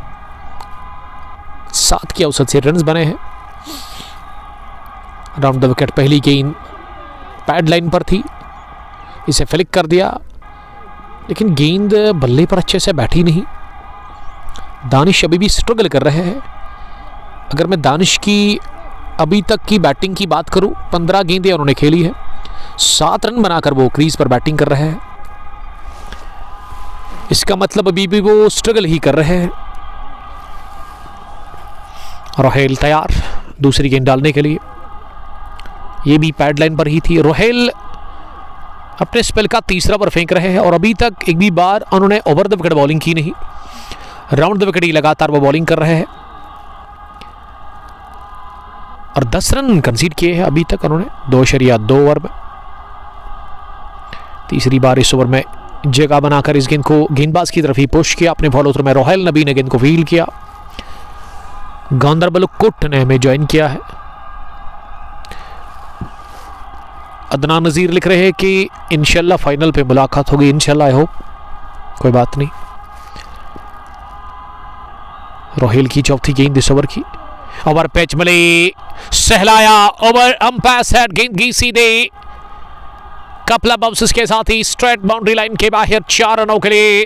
7 के औसत से रन्स बने हैं। राउंड द विकेट पहली गेंद पैड लाइन पर थी, इसे फ्लिक कर दिया, लेकिन गेंद बल्ले पर अच्छे से बैठी नहीं। दानिश अभी भी स्ट्रगल कर रहे हैं। अगर मैं दानिश की अभी तक की बैटिंग की बात करूं, 15 गेंदें उन्होंने खेली है, 7 रन बनाकर वो क्रीज पर बैटिंग कर रहे हैं। इसका मतलब अभी भी वो स्ट्रगल ही कर रहे हैं। रोहेल तैयार दूसरी गेंद डालने के लिए, ये भी पैड लाइन पर ही थी। रोहेल अपने स्पेल का तीसरा ओवर फेंक रहे हैं और अभी तक एक भी बार उन्होंने ओवर द विकेट बॉलिंग की नहीं, राउंड द विकेट ही लगातार वो बॉलिंग कर रहे हैं और 10 रन कंसीड किए हैं अभी तक उन्होंने 2.2 ओवर में। तीसरी बार इस ओवर में जगह बनाकर इस गेंद को गेंदबाज की तरफ ही पुश किया। अपने फॉलो थ्रू में रोहेल नबी ने गेंद को फील्ड किया। गांदरबल कुट ने हमें ज्वाइन किया है। अदनान नज़ीर लिख रहे हैं कि इंशाल्लाह फाइनल पे मुलाकात होगी। इंशाल्लाह, आई होप, कोई बात नहीं। रोहेल की चौथी गेंद इस ओवर की। ओवर पिच मिली, सहलाया, ओवर अंपायर सेट, गेंद गई सीधे कपल ऑफ बाउंसेस के साथ ही स्ट्रेट बाउंड्री लाइन के बाहर 4 रनों के लिए।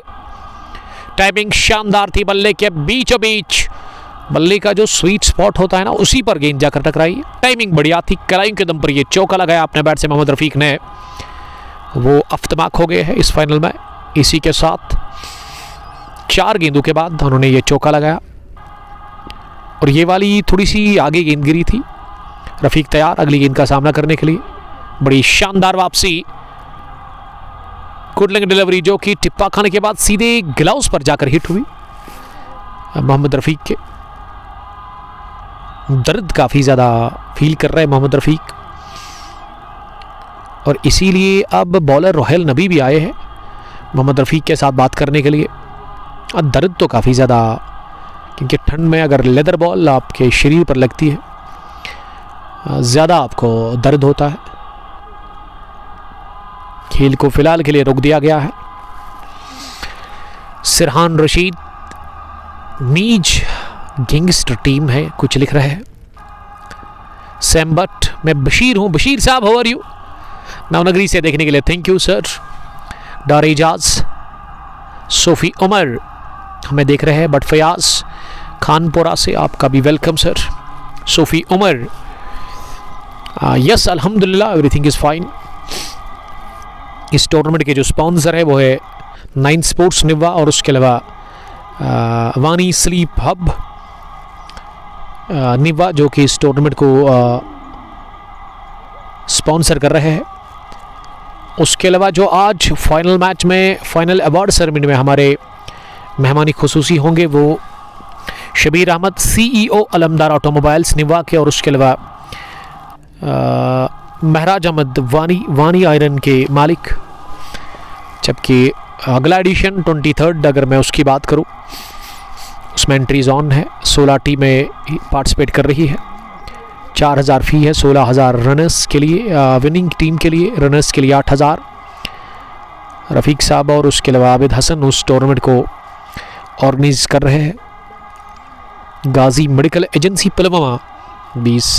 टाइमिंग शानदार थी, बल्ले के बीचों बीच, बल्ले का जो स्वीट स्पॉट होता है ना, उसी पर गेंद जाकर टकराई। टाइमिंग बढ़िया थी, कलाई के दम पर ये चौका लगाया अपने बैट से मोहम्मद रफीक ने। वो अफ्तमाक हो गए हैं इस फाइनल में। इसी के साथ 4 गेंदों के बाद उन्होंने ये चौका लगाया और ये वाली थोड़ी सी आगे गेंद गिरी थी। रफीक तैयार अगली गेंद का सामना करने के लिए। बड़ी शानदार वापसी, गुड लेग डिलीवरी जो कि टिप्पा खाने के बाद सीधे ग्लव्स पर जाकर हिट हुई मोहम्मद रफीक के। दर्द काफ़ी ज़्यादा फील कर रहे हैं मोहम्मद रफीक और इसीलिए अब बॉलर रोहेल नबी भी आए हैं मोहम्मद रफीक के साथ बात करने के लिए। दर्द तो काफ़ी ज़्यादा, क्योंकि ठंड में अगर लेदर बॉल आपके शरीर पर लगती है ज़्यादा आपको दर्द होता है। खेल को फिलहाल के लिए रोक दिया गया है। सिरहान रशीद, मीज गैंगस्टर टीम है, कुछ लिख रहे हैं। सैम बट, मैं बशीर हूं। बशीर साहब, हाउ आर यू? नवनगरी से देखने के लिए thank you sir. Dar Ejaz, Sofi Umar हमें देख रहे हैं। बट फयाज खानपुरा से आपका भी welcome sir. Sofi Umar, yes अल्हम्दुलिल्लाह एवरीथिंग इज़ फाइन। इस टूर्नामेंट के जो स्पॉन्सर है वो है 9 स्पोर्ट्स निवा और उसके अलावा वानी स्लीप हब निवा, जो कि इस टूर्नामेंट को स्पॉन्सर कर रहे हैं। उसके अलावा जो आज फाइनल मैच में, फाइनल अवार्ड सेरेमनी में हमारे मेहमानी खुसूसी होंगे वो शबीर अहमद, CEO अलमदार ऑटोमोबाइल्स निवा के, और उसके अलावा महराज अहमद वानी आयरन के मालिक। जबकि अगला एडिशन 23rd अगर मैं उसकी बात करूं, उसमें एंट्रीज ऑन है। 16 टीमें पार्टिसिपेट कर रही है। 4000 फ़ी है, 16000 रनर्स के लिए, विनिंग टीम के लिए, रनर्स के लिए 8000। रफ़ीक साहब और उसके अलावा आबिद हसन उस टूर्नामेंट को ऑर्गेनाइज कर रहे हैं। गाजी मेडिकल एजेंसी पुलवामा भी इस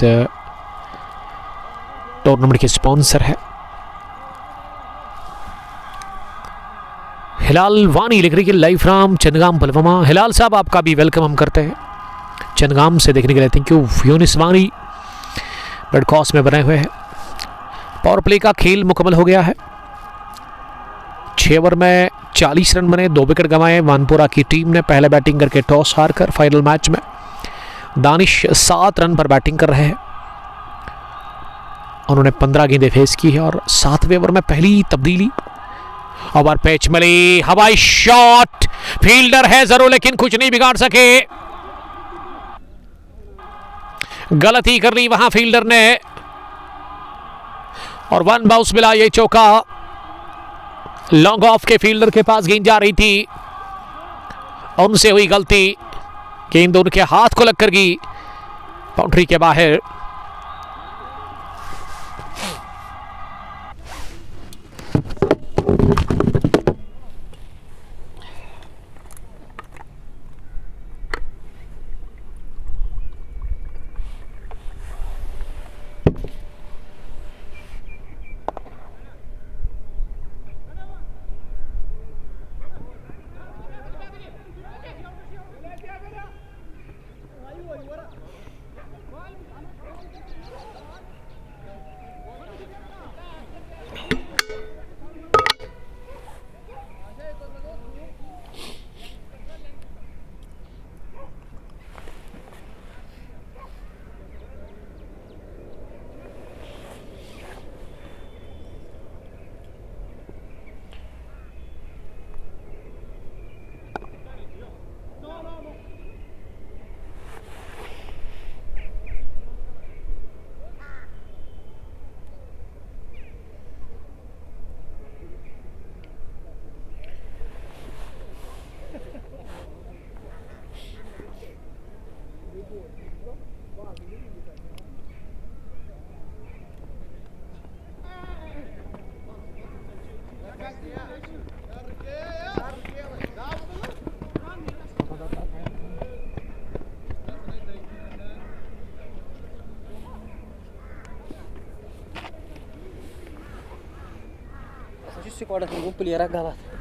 टूर्नामेंट के स्पॉन्सर है। हिलाल वानी लिख रही है लाइव फ्रॉम चंदगाम पुलवामा। हिलाल साहब आपका भी वेलकम हम करते हैं चंदगाम से देखने के लिए, थैंक यू। यूनिस वानी रेड क्रॉस में बने हुए हैं। पावर प्ले का खेल मुकम्मल हो गया है। 6 ओवर में 40 रन बने, 2 विकेट गंवाए। वानपुरा की टीम ने पहले बैटिंग करके टॉस हारकर फाइनल मैच में दानिश 7 रन पर बैटिंग कर रहे हैं। उन्होंने 15 गेंदें फेस की है और 7वें ओवर में पहली तब्दीली। ओवर पैच मिली, हवाई शॉट, फील्डर है जरूर लेकिन कुछ नहीं बिगाड़ सके। गलती कर ली वहां फील्डर ने और 1 बाउंस मिला। ये चौका लॉन्ग ऑफ के फील्डर के पास गेंद जा रही थी, उनसे हुई गलती। गेंद उनके हाथ को लगकर गई बाउंड्री के बाहर। squad वो प्लेयर गलत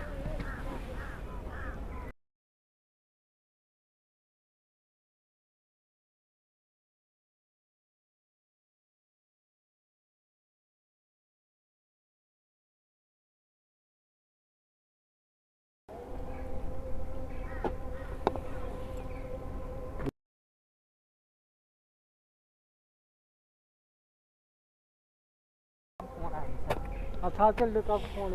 अच्छा चल का फोन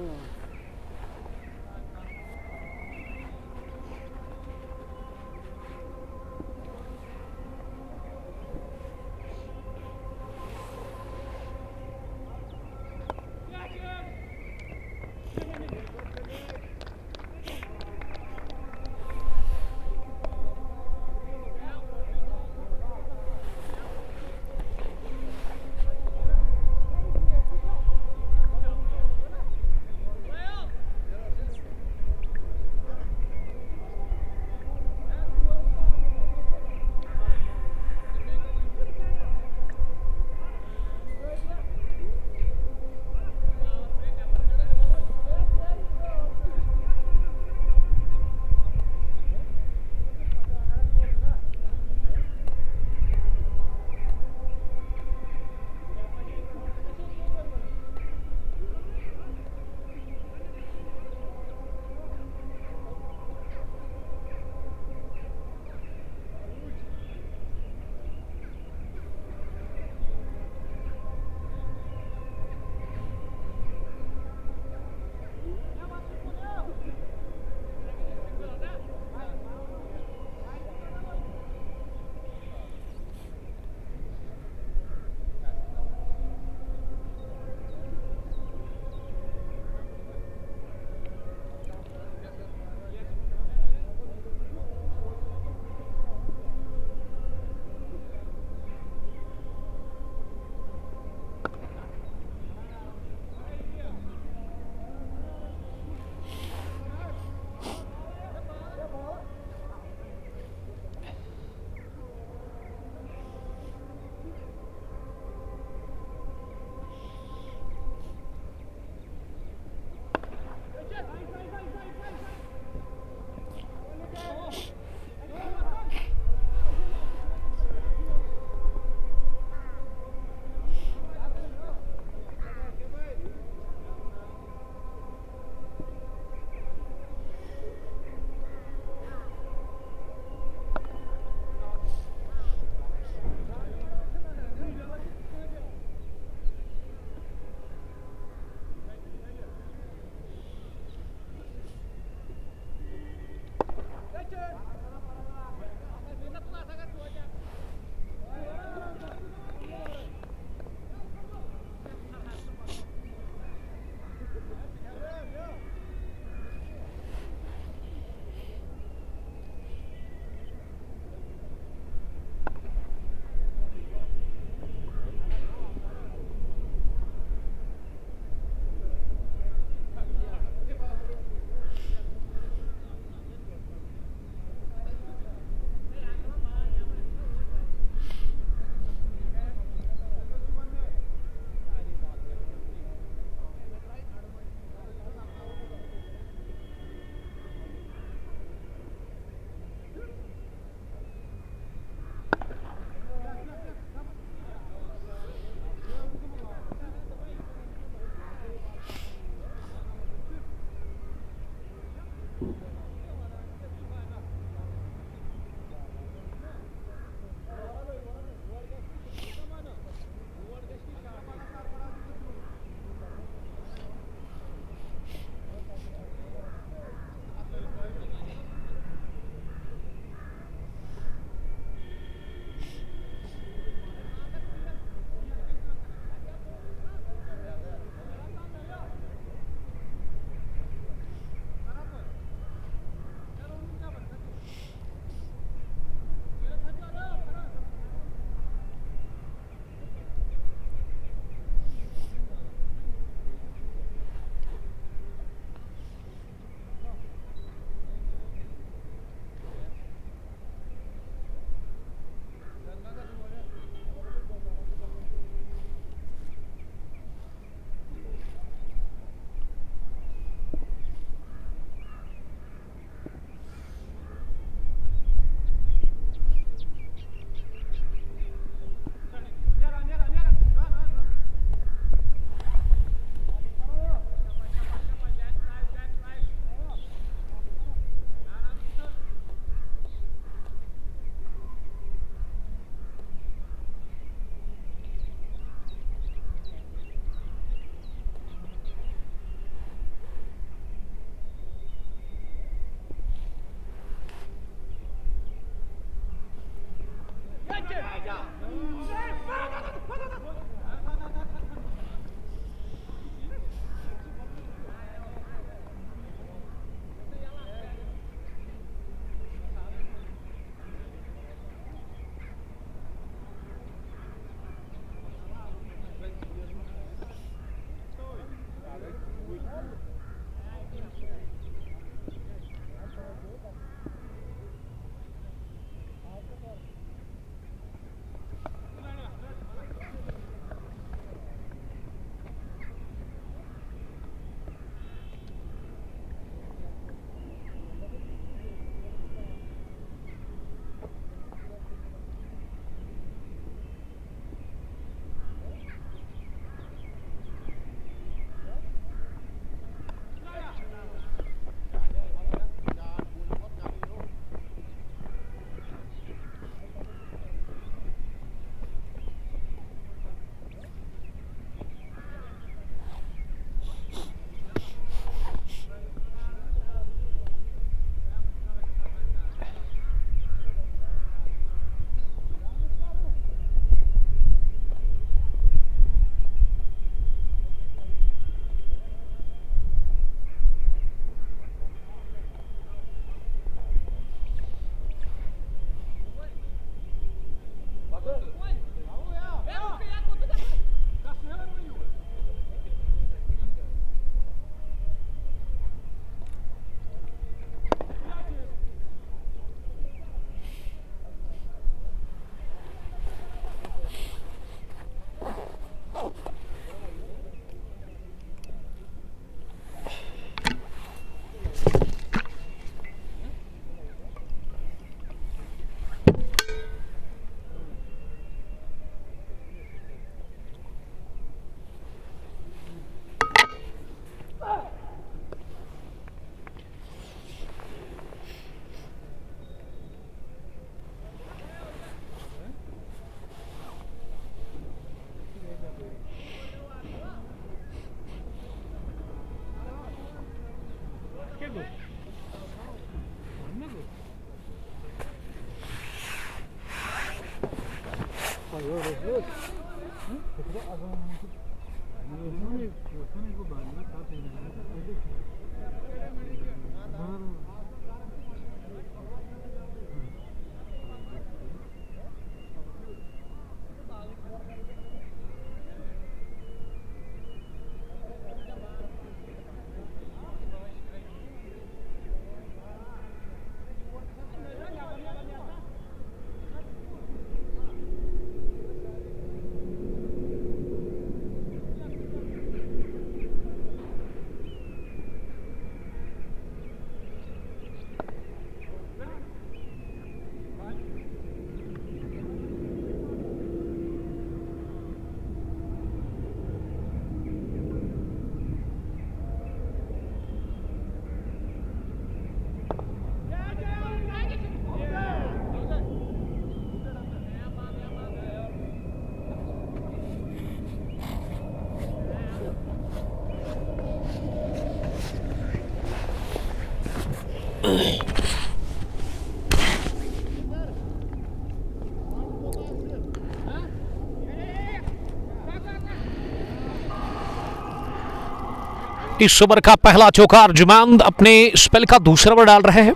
इस ओवर का पहला चौका अर्जुमान अपने स्पेल का दूसरा ओवर डाल रहे हैं,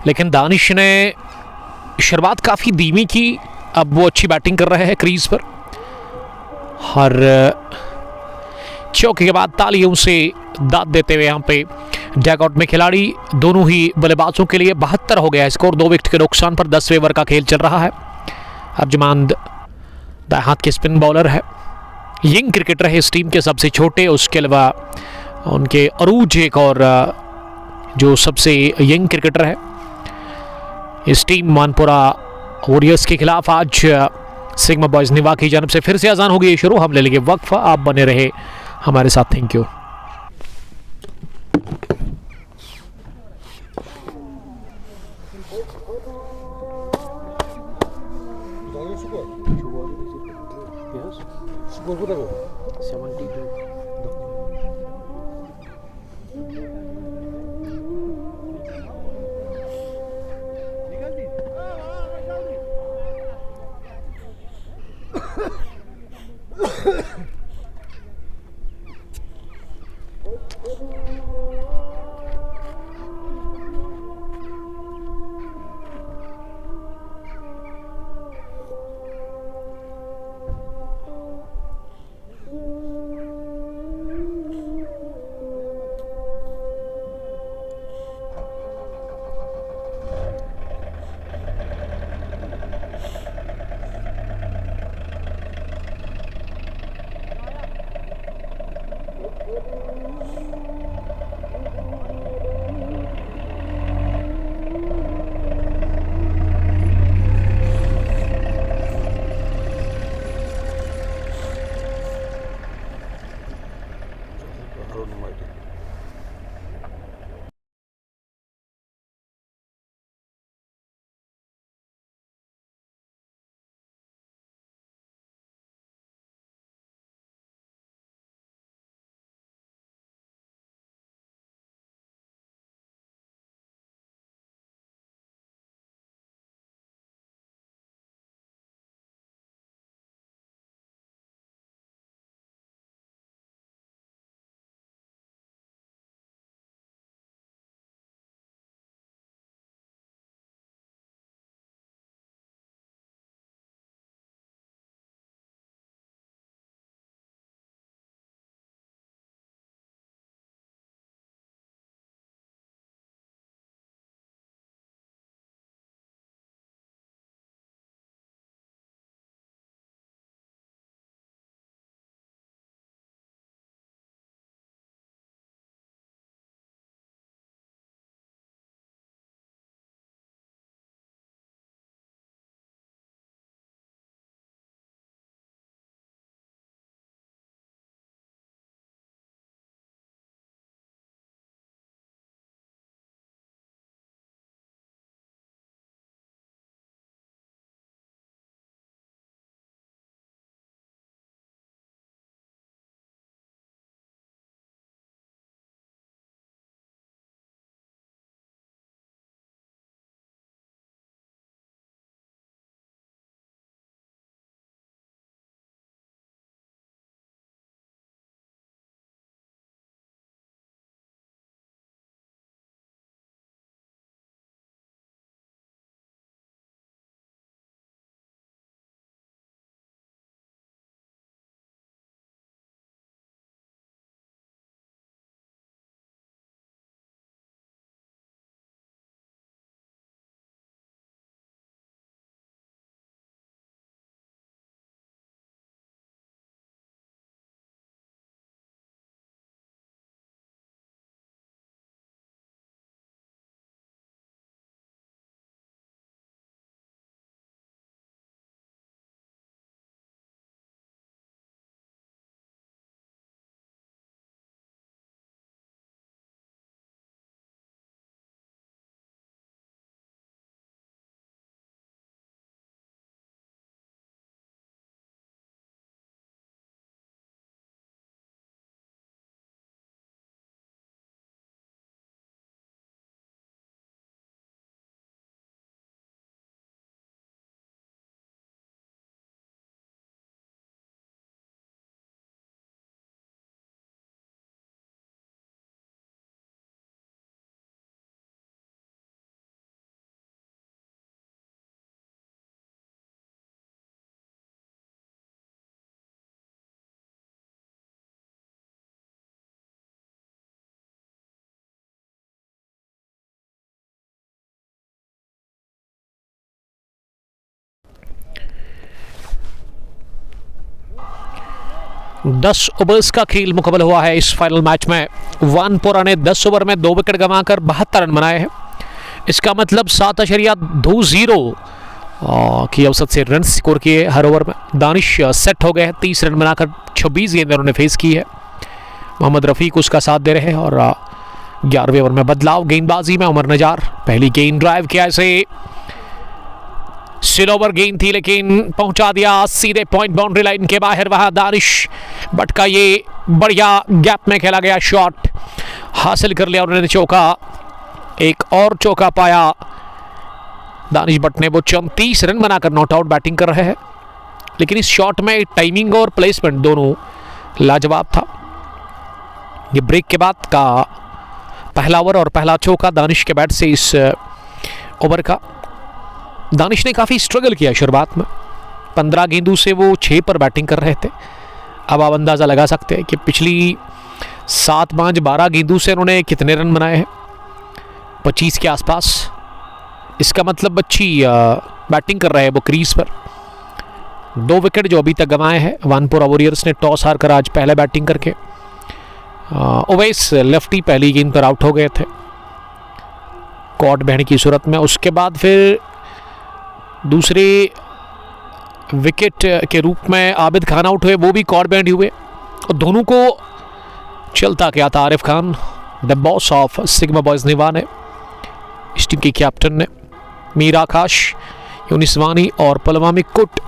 लेकिन दानिश ने शुरुआत काफ़ी धीमी की। अब वो अच्छी बैटिंग कर रहे हैं क्रीज पर। हर चौके के बाद तालियों से दाद देते हुए यहाँ पे डगआउट में खिलाड़ी, दोनों ही बल्लेबाजों के लिए 72 हो गया स्कोर। 2 विकेट के नुकसान पर 10वें ओवर का खेल चल रहा है। अर्जुमान दाएं हाथ के स्पिन बॉलर है, यंग क्रिकेटर है इस टीम के सबसे छोटे। उसके अलावा उनके अरूज एक और जो सबसे यंग क्रिकेटर है इस टीम मानपुरा वॉरियर्स के खिलाफ। आज सिग्मा बॉयज निवा की जानब से फिर से अजान होगी शुरू। हम ले लेंगे वक्फा, आप बने रहे हमारे साथ। Thank you. rolling white. दस ओवर्स का खेल मुकम्मल हुआ है इस फाइनल मैच में। वानपोरा ने 10 ओवर में 2 विकेट गंवाकर 72 रन बनाए हैं। इसका मतलब 7.20 की औसत से रन स्कोर किए हर ओवर में। दानिश सेट हो गए हैं, 30 रन बनाकर 26 गेंदें उन्होंने फेस की है। मोहम्मद रफ़ीक उसका साथ दे रहे हैं और 11वें ओवर में बदलाव गेंदबाजी में। उमर नजार पहली गेंद ड्राइव किया, ऐसे स्लोवर गेंद थी लेकिन पहुंचा दिया सीधे पॉइंट बाउंड्री लाइन के बाहर। वहां दानिश बट का ये बढ़िया गैप में खेला गया शॉट हासिल कर लिया उन्होंने चौका। एक और चौका पाया दानिश बट ने। वो 34 रन बनाकर नॉट आउट बैटिंग कर रहे हैं, लेकिन इस शॉट में टाइमिंग और प्लेसमेंट दोनों लाजवाब था। ये ब्रेक के बाद का पहला ओवर और पहला चौका दानिश के बैट से इस ओवर का। दानिश ने काफ़ी स्ट्रगल किया शुरुआत में, 15 गेंदों से वो 6 पर बैटिंग कर रहे थे। अब आप अंदाज़ा लगा सकते हैं कि पिछली 7 5 12 गेंदों से उन्होंने कितने रन बनाए हैं, 25 के आसपास। इसका मतलब अच्छी बैटिंग कर रहे हैं वो क्रीज पर। 2 विकेट जो अभी तक गंवाए हैं वानपोरा वॉरियर्स ने टॉस हार कर आज पहले बैटिंग करके। ओवैस लेफ्टी पहली गेंद पर आउट हो गए थे कॉट बहन की सूरत में। उसके बाद फिर दूसरे विकेट के रूप में आबिद खान आउट हुए, वो भी कॉट बैंड हुए। और दोनों को चलता क्या था Arif Khan, the boss of Sigma boys Niwa ने, इस टीम के कैप्टन ने, मीर आकाश, यूनिस वानी और पलवामी कुट।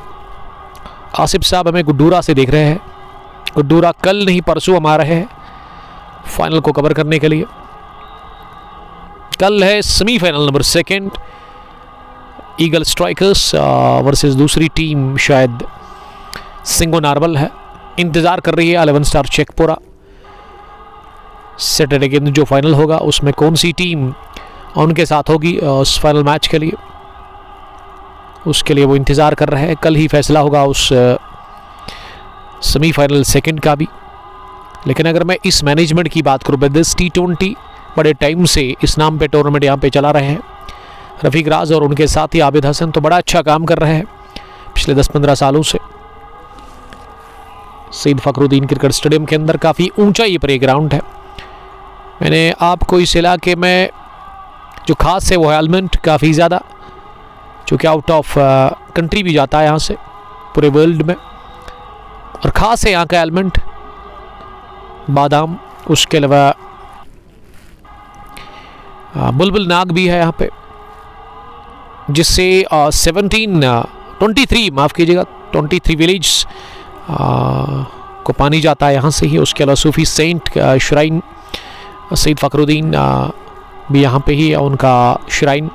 आसिफ साहब हमें गुड्डूरा से देख रहे हैं। गुड्डूरा कल नहीं परसों हम आ रहे हैं फाइनल को कवर करने के लिए। कल है semifinal number 2, eagle strikers versus दूसरी टीम शायद सिंगो नार्वल है। इंतज़ार कर रही है 11 स्टार चेकपोरा। सैटरडे के दिन जो फाइनल होगा उसमें कौन सी टीम उनके साथ होगी उस फाइनल मैच के लिए, उसके लिए वो इंतज़ार कर रहे हैं। कल ही फैसला होगा उस सेमीफाइनल 2 का भी। लेकिन अगर मैं इस मैनेजमेंट की बात करूँ, दिस T20 बड़े टाइम से इस नाम पे टूर्नामेंट यहाँ पे चला रहे हैं। रफ़ीक राज और उनके साथी आबिद हसन तो बड़ा अच्छा काम कर रहे हैं पिछले 10-15 सालों से। सईद फ़खरुद्दीन क्रिकेट स्टेडियम के अंदर काफ़ी ऊंचा ये प्ले ग्राउंड है। मैंने आपको इस इलाके में जो ख़ास है वो है एलिमेंट काफ़ी ज़्यादा, चूँकि आउट ऑफ कंट्री भी जाता है यहाँ से पूरे वर्ल्ड में, और ख़ास है यहाँ का एलिमेंट बादाम। उसके अलावा बुलबुल नाग भी है यहाँ पे, जिससे 23 विलेज को पानी जाता है यहाँ से ही। उसके अलावा Sufi saint shrine Saeed Fakhruddin भी यहाँ पे ही है, उनका श्राइन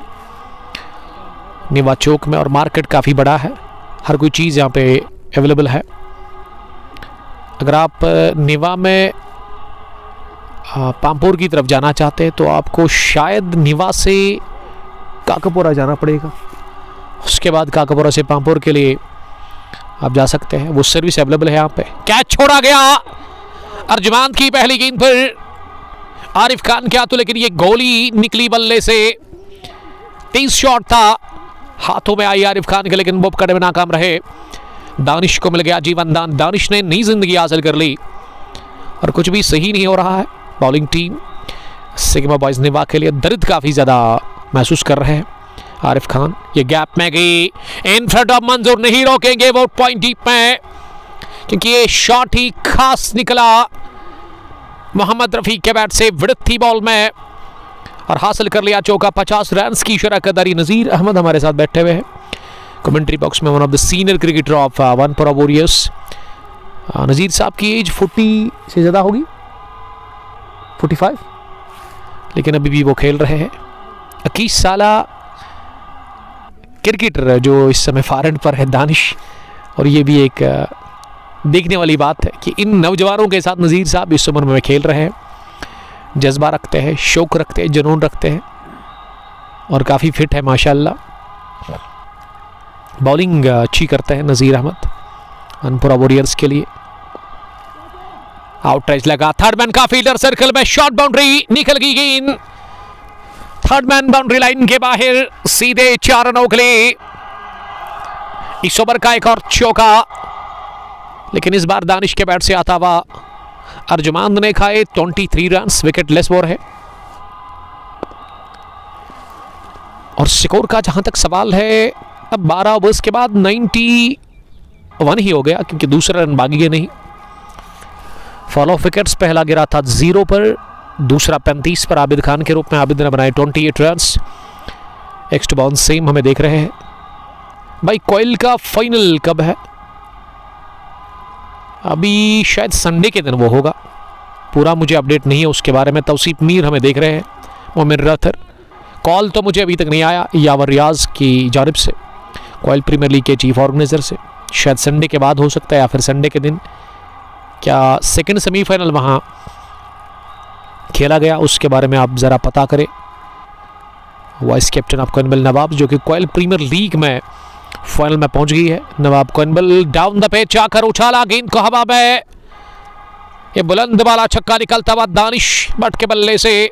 निवा चौक में। और मार्केट काफ़ी बड़ा है, हर कोई चीज़ यहाँ पे अवेलेबल है। अगर आप निवा में पामपुर की तरफ जाना चाहते हैं तो आपको शायद निवा से काकापुरा जाना पड़ेगा, उसके बाद काकापुरा से पामपुर के लिए आप जा सकते हैं, वो सर्विस अवेलेबल है यहाँ पे। कैच छोड़ा गया अर्जुमान की पहली गेंद पर आरिफ खान क्या तो, लेकिन ये गोली निकली बल्ले से। 30 शॉट था, हाथों में आई आरिफ खान के, लेकिन वो पकड़े में नाकाम रहे। दानिश को मिल गया जीवन दान, दानिश ने नई जिंदगी हासिल कर ली। और कुछ भी सही नहीं हो रहा है। Bowling team sigma boys Niwa के लिए दर्द काफ़ी ज़्यादा महसूस कर रहे हैं। आरिफ खान ये गैप में गई, इन फ्रंट ऑफ मंजूर, नहीं रोकेंगे वो पॉइंट डीप में, क्योंकि ये शॉट ही खास निकला मोहम्मद रफ़ी के बैट से। विड़त थी बॉल में और हासिल कर लिया चौका। 50 रन की शराकतदारी। नज़ीर अहमद हमारे साथ बैठे हुए हैं कमेंट्री बॉक्स में, one of the senior cricketer of Wanpora warriors. Nazir साहब की एज 40 से ज़्यादा होगी, 45, लेकिन अभी भी वो खेल रहे हैं। 21 साला क्रिकेटर जो इस समय फॉरेन पर है दानिश। और ये भी एक देखने वाली बात है कि इन नौजवानों के साथ नज़ीर साहब इस उम्र में खेल रहे हैं। जज्बा रखते हैं, शौक रखते हैं, जुनून रखते हैं और काफ़ी फिट है माशाल्लाह। बॉलिंग अच्छी करते हैं नज़ीर अहमद वनपुरा वॉरियर्स के लिए। आउटराइज लगा, थर्ड मैन का फील्डर सर्कल में, शॉर्ट बाउंड्री, निकल गई गेंद थर्ड मैन बाउंड्री लाइन के बाहर, सीधे 4 रनों के लिए। इस ओवर का एक और चौका, लेकिन इस बार दानिश के बैट से आता हुआ अर्जुमान ने खाए 23 रन। विकेट लेस ओवर है। और स्कोर का जहां तक सवाल है, अब 12 ओवर्स के बाद 91 ही हो गया, क्योंकि दूसरा रन बाकी है नहीं। फॉल ऑफ विकेट्स पहला गिरा था 0 पर, दूसरा 35 पर आबिद खान के रूप में। आबिद ने बनाए 28 रन्स। एक्स्ट बाउंस सेम हमें देख रहे हैं। भाई कोयल का फाइनल कब है? अभी शायद संडे के दिन वो होगा, पूरा मुझे अपडेट नहीं है उसके बारे में। तौसीफ मीर हमें देख रहे हैं, मोमिन रथर। कॉल तो मुझे अभी तक नहीं आया यावर रियाज की जानिब से, कोयल प्रीमियर लीग के चीफ ऑर्गेनाइजर से। शायद संडे के बाद हो सकता है या फिर संडे के दिन। क्या सेकंड सेमीफाइनल वहाँ खेला गया उसके बारे में आप ज़रा पता करें। वाइस कैप्टन ऑफ कोइनबल नवाब, जो कि कोयल प्रीमियर लीग में फाइनल में पहुंच गई है। नवाब कोइनबल डाउन द पिच आकर उछाला गेंद को हवा में, ये बुलंद वाला छक्का निकलता हुआ दानिश बट के बल्ले से।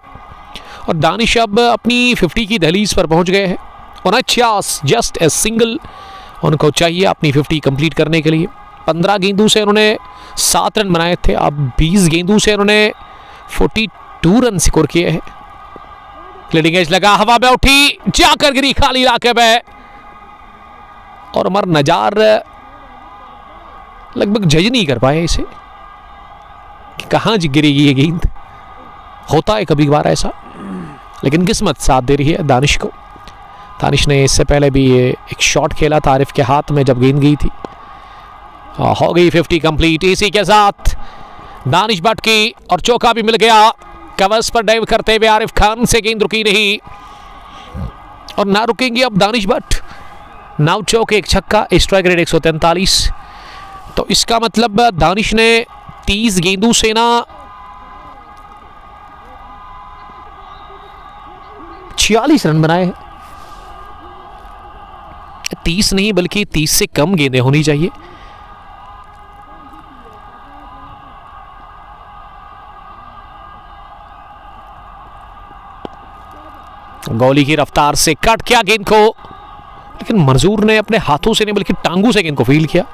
और दानिश अब अपनी 50 की दहलीज पर पहुंच गए हैं। 49 जस्ट ए सिंगल उनको चाहिए अपनी 50 कंप्लीट करने के लिए। 15 गेंदों से उन्होंने 7 रन बनाए थे, अब 20 गेंदों से उन्होंने 42 रन स्कोर किए हैं। लीडिंग एज लगा, हवा में उठी, जाकर गिरी खाली इलाके में। और उमर नजार लगभग जज नहीं कर पाए इसे, कि कहाँ गिरेगी ये गेंद। होता है कभी कभार ऐसा, लेकिन किस्मत साथ दे रही है दानिश को। दानिश ने इससे पहले भी एक शॉट खेला था आरिफ के हाथ में जब गेंद गई थी। हो गई 50 कंप्लीट। इसी के साथ दानिश भट्ट की और चौका भी मिल गया। कवर्स पर डाइव करते हुए आरिफ खान से गेंद रुकी नहीं और ना रुकेंगे अब दानिश भट्ट। 9 चौके 1 छक्का, स्ट्राइक रेट 143। तो इसका मतलब दानिश ने 30 गेंदों से ना 46 रन बनाए। 30 नहीं बल्कि 30 से कम गेंदें होनी चाहिए। गोली की रफ्तार से कट किया गेंद को, लेकिन मंजूर ने अपने हाथों से नहीं बल्कि टांगों से गेंद को फील्ड किया।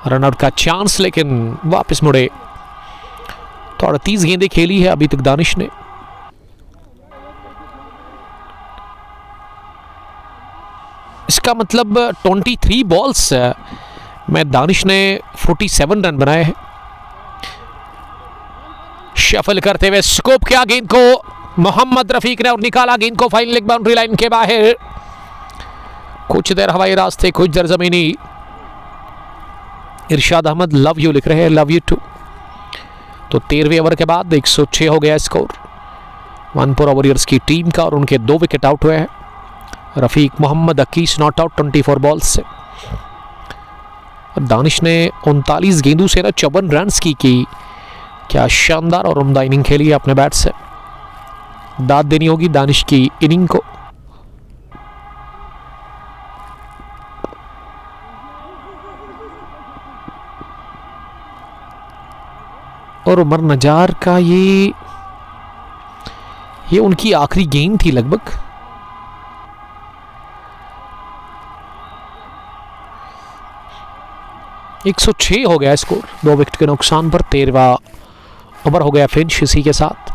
रनआउट का चांस, लेकिन वापस मुड़े। तो 38 गेंदें खेली है अभी तक दानिश ने। इसका मतलब 23 बॉल्स में दानिश ने 47 रन बनाए हैं। शफल करते हुए स्कोप किया गेंद को मोहम्मद रफीक ने और निकाला गेंद को फाइनल लेग बाउंड्री लाइन के बाहर। कुछ देर हवाई रास्ते, कुछ देर जमीनी। इरशाद अहमद लव यू लिख रहे हैं, लव यू टू। तो 13वें ओवर के बाद 106 हो गया स्कोर वनपुरा वॉरियर्स की टीम का, और उनके 2 विकेट आउट हुए हैं। Rafiq Mohammad 21 not out 24 balls से। दानिश ने 39 गेंदों से ना 54 रन की। क्या शानदार और उम्दा इनिंग खेली है अपने बैट से। दाद देनी होगी दानिश की इनिंग को। और उमर नजार का ये उनकी आखिरी गेंद थी लगभग। एक 106 हो गया स्कोर 2 विकेट के नुकसान पर। 13वां ओवर हो गया फिनिश इसी के साथ।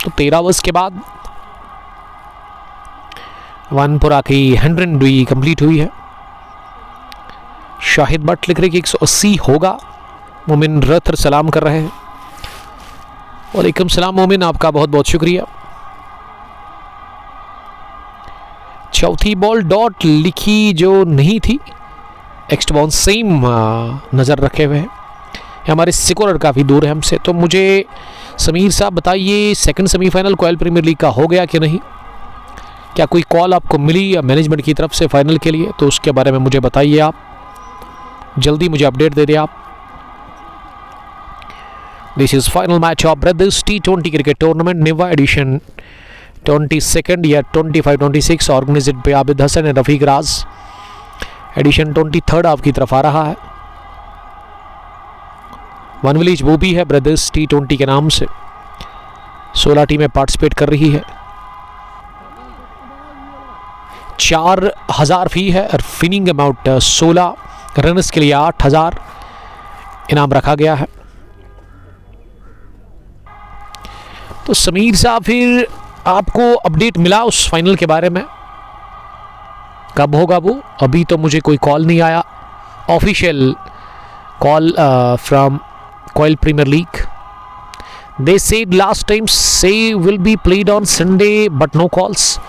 तो 13 ओवर्स के बाद वनपुरा की 100 कंप्लीट हुई है। शाहिद भट्ट लिख रहे कि 180 होगा। मोमिन रथर सलाम कर रहे हैं। वालेकुम सलाम मोमिन, आपका बहुत बहुत शुक्रिया। चौथी बॉल डॉट लिखी जो नहीं थी, एक्स्ट बॉल सेम नज़र रखे हुए हैं। हमारे स्कोरर काफ़ी दूर है हमसे। तो मुझे समीर साहब बताइए, second semifinal Koil premier league का हो गया कि नहीं? क्या कोई कॉल आपको मिली या मैनेजमेंट की तरफ से फाइनल के लिए? तो उसके बारे में मुझे बताइए, आप जल्दी मुझे अपडेट दे दें आप। This is final match of brothers T20 cricket tournament Niva edition 22nd या 25-26 organised by Abid Hasan and Rafiq Raj. Edition 23rd आपकी तरफ आ रहा है। वन विलेज वो भी है ब्रदर्स T20 के नाम से। 16 टीमें पार्टिसिपेट कर रही है। 4000 फी है और फिनिंग अमाउंट 16 रनर्स के लिए 8000 इनाम रखा गया है। तो समीर साहब, फिर आपको अपडेट मिला उस फाइनल के बारे में? कब होगा वो? अभी तो मुझे कोई कॉल नहीं आया, official call from Coil Premier League. They said last time say will be played on Sunday but no calls.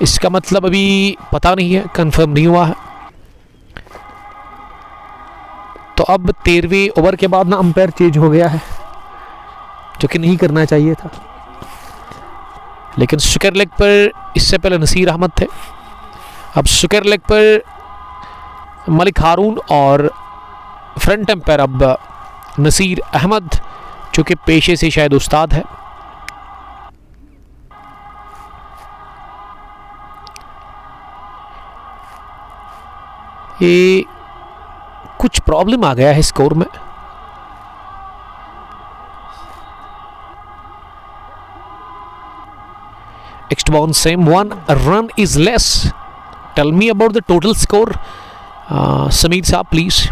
इसका मतलब अभी पता नहीं है, कंफर्म नहीं हुआ है। तो अब 13वें ओवर के बाद ना अंपायर चेंज हो गया है, जो कि नहीं करना चाहिए था। लेकिन स्क्वायर लेग पर इससे पहले नसीर अहमद थे, अब स्क्वायर लेग पर मलिक हारून और फ्रंट अंपायर अब नसीर अहमद, जो कि पेशे से शायद उस्ताद है। ये कुछ प्रॉब्लम आ गया है स्कोर में। Next ball same, 1 run is less. Tell me about the total score, Sameer साहब प्लीज।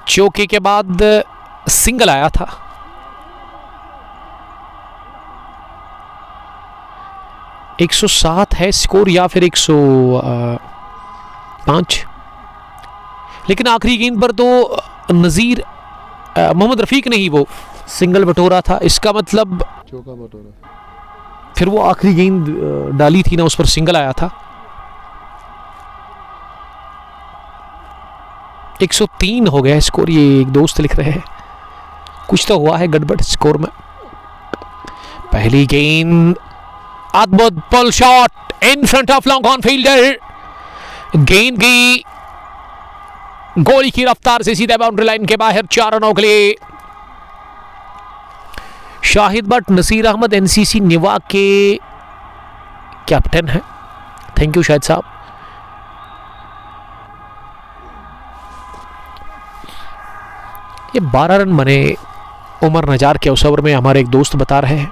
चौके के बाद सिंगल आया था। एक 107 है स्कोर या फिर 105। लेकिन आखिरी गेंद पर तो नज़ीर मोहम्मद रफ़ीक ने ही वो सिंगल बटोरा था। इसका मतलब चौका बटोरा। फिर वो आखिरी गेंद डाली थी ना, उस पर सिंगल आया था। 103 हो गया स्कोर, ये एक दोस्त लिख रहे हैं। कुछ तो हुआ है गड़बड़ स्कोर में। पहली गेंद, अद्भुत pull shot in front of long on fielder. गेंद की गोली की रफ्तार से सीधे बाउंड्री लाइन के बाहर 4 रनों के लिए। शाहिद बट नसीर अहमद एनसीसी निवा के कैप्टन हैं। थैंक यू शाहिद साहब। ये 12 रन बने उमर नजार के उस ओवर में, हमारे एक दोस्त बता रहे हैं।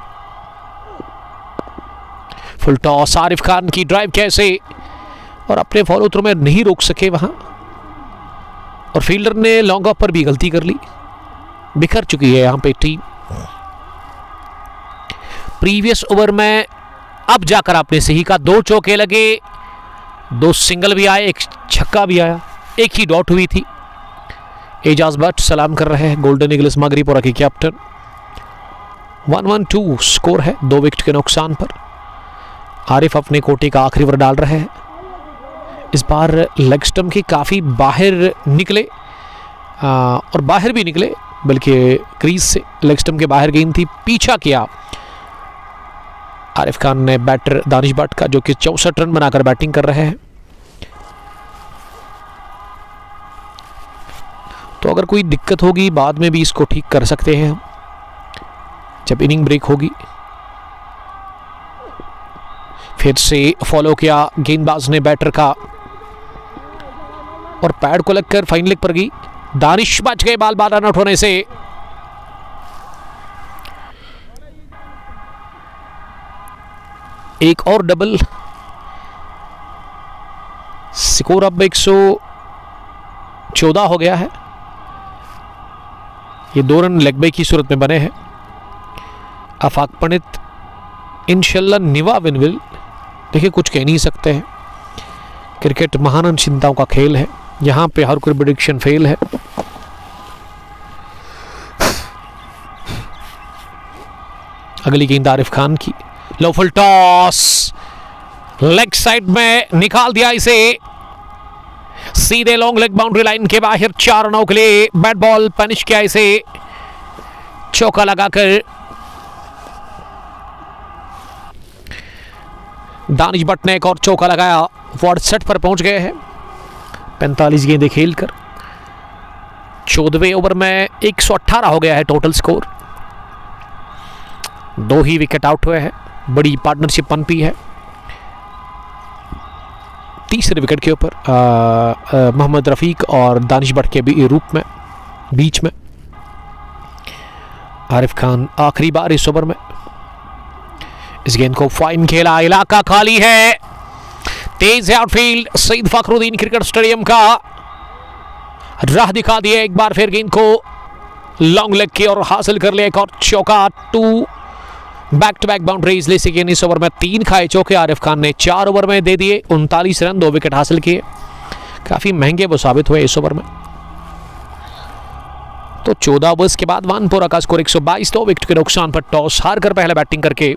फुल टॉस, आरिफ खान की ड्राइव कैसे, और अपने फॉलो थ्रू में नहीं रोक सके वहां, और फील्डर ने लॉन्ग ऑफ पर भी गलती कर ली। बिखर चुकी है यहां पे टीम। प्रीवियस ओवर में अब जाकर आपने सही कहा, 2 चौके लगे, 2 सिंगल भी आए, 1 छक्का भी आया, 1 ही डॉट हुई थी। एजाज भट्ट सलाम कर रहे हैं, गोल्डन ईगल्स मगरीपुरा के कैप्टन। 1-1-2 स्कोर है 2 विकेट के नुकसान पर। आरिफ अपने कोटे का आखिरी ओवर डाल रहे हैं। इस बार लेग स्टंप के काफ़ी बाहर निकले, और बाहर भी निकले, बल्कि क्रीज से लेग स्टंप के बाहर गेंद थी, पीछा किया आरिफ खान ने बैटर दानिश भट्ट का, जो कि 64 रन बनाकर बैटिंग कर रहे हैं। तो अगर कोई दिक्कत होगी बाद में भी इसको ठीक कर सकते हैं हम, जब इनिंग ब्रेक होगी। फिर से फॉलो किया गेंदबाज ने बैटर का, और पैड को लगकर फाइन लेग पर गई। दानिश बच गए बाल बाल रन आउट होने से। एक और डबल, स्कोर अब 114 हो गया है। ये 2 रन लेग बाई की सूरत में बने हैं। आफाक पंडित इंशाल्लाह निवा विन विल, देखिए कुछ कह नहीं सकते हैं। क्रिकेट महान चिंताओं का खेल है, यहां पे हर कोई प्रेडिक्शन फेल है। अगली गेंद आरिफ खान की, लो फुल टॉस, लेग साइड में निकाल दिया इसे, सीधे लॉन्ग लेग बाउंड्री लाइन के बाहर 4 रनों के लिए। बैट बॉल पनिश किया इसे, चौका लगाकर दानिश भट्ट ने एक और चौका लगाया। 67 पर पहुंच गए हैं 45 गेंदें खेलकर। 14वें ओवर में 118 हो गया है टोटल स्कोर। 2 ही विकेट आउट हुए हैं, बड़ी पार्टनरशिप पनपी है। तीसरे विकेट के ऊपर मोहम्मद रफ़ीक और दानिश भट्ट के रूप में बीच में। आरिफ खान आखिरी बार इस ओवर में। इस गेंद को फाइन खेला, इलाका खाली है, तेज है outfield. Syed Fakhruddin cricket stadium का राह दिखा दिया एक बार फिर गेंद को लॉन्ग लेग की, और हासिल कर लिया एक और चौका। 2 बैक टू बैक बाउंड्रीज ले सके इस ओवर में। 3 खाए चौके आरिफ खान ने 4 ओवर में दे दिए। 39 रन, 2 विकेट हासिल किए। काफी महंगे वो साबित हुए इस ओवर में। तो 14 ओवर्स के बाद वानपुरा का स्कोर 122, 2 विकेट के नुकसान पर। टॉस हार कर पहले बैटिंग करके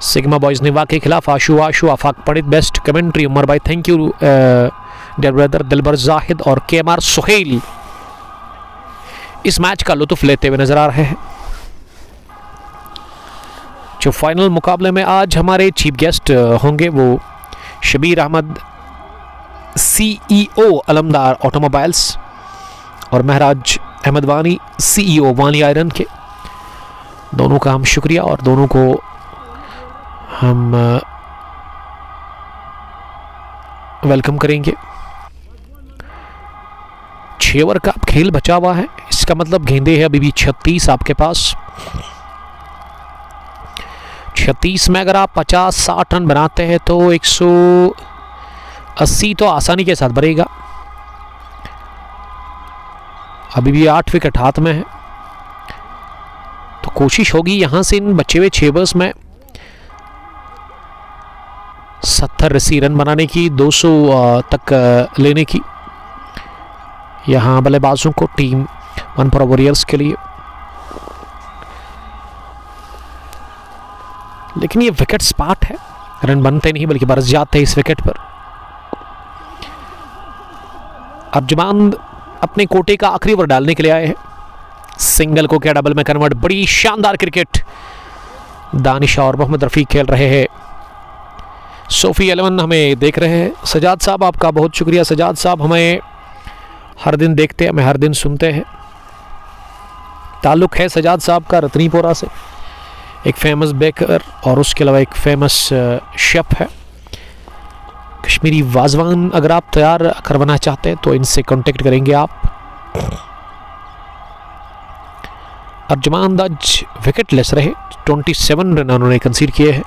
सिग्मा बॉयज निवा के खिलाफ आशु आफाक पंडित। बेस्ट कमेंट्री उमर भाई, थैंक यू डियर ब्रदर। दिलबर जाहिद और केएमआर सुहेल इस मैच का लुत्फ लेते हुए नजर आ रहे हैं। जो फाइनल मुकाबले में आज हमारे चीफ गेस्ट होंगे वो शबीर अहमद, CEO अलमदार ऑटोमोबाइल्स, और महराज अहमद वानी, CEO वानी आयरन के। दोनों का हम शुक्रिया, और दोनों को हम वेलकम करेंगे। 6 ओवर का खेल बचा हुआ है, इसका मतलब गेंदे है अभी भी 36 आपके पास। 36 में अगर आप 50-60 रन बनाते हैं तो 180 तो आसानी के साथ बनेगा। अभी भी 8 विकेट हाथ में है, तो कोशिश होगी यहां से इन बचे हुए 6 ओवर्स में 70-80 रन बनाने की, 200 तक लेने की। यहाँ बल्लेबाजों को टीम 1 पर वॉरियर्स के लिए। लेकिन ये विकेट स्पाट है, रन बनते नहीं बल्कि बरस जाते हैं इस विकेट पर। अर्जुमान अपने कोटे का आखिरी ओवर डालने के लिए आए हैं। सिंगल को क्या डबल में कन्वर्ट, बड़ी शानदार क्रिकेट। दानिश और मोहम्मद रफीक खेल रहे हैं। सोफी 11 हमें देख रहे हैं। सजाद साहब आपका बहुत शुक्रिया। सजाद साहब हमें हर दिन देखते हैं, हमें हर दिन सुनते हैं। ताल्लुक़ है सजाद साहब का रतनीपोरा से, एक फेमस बेकर और उसके अलावा एक फेमस शेफ है। कश्मीरी वाजवान अगर आप तैयार करवाना चाहते हैं तो इनसे कांटेक्ट करेंगे आप। अर्जुमान आज विकेट लेस रहे, 27 रन उन्होंने कंसीड किए हैं।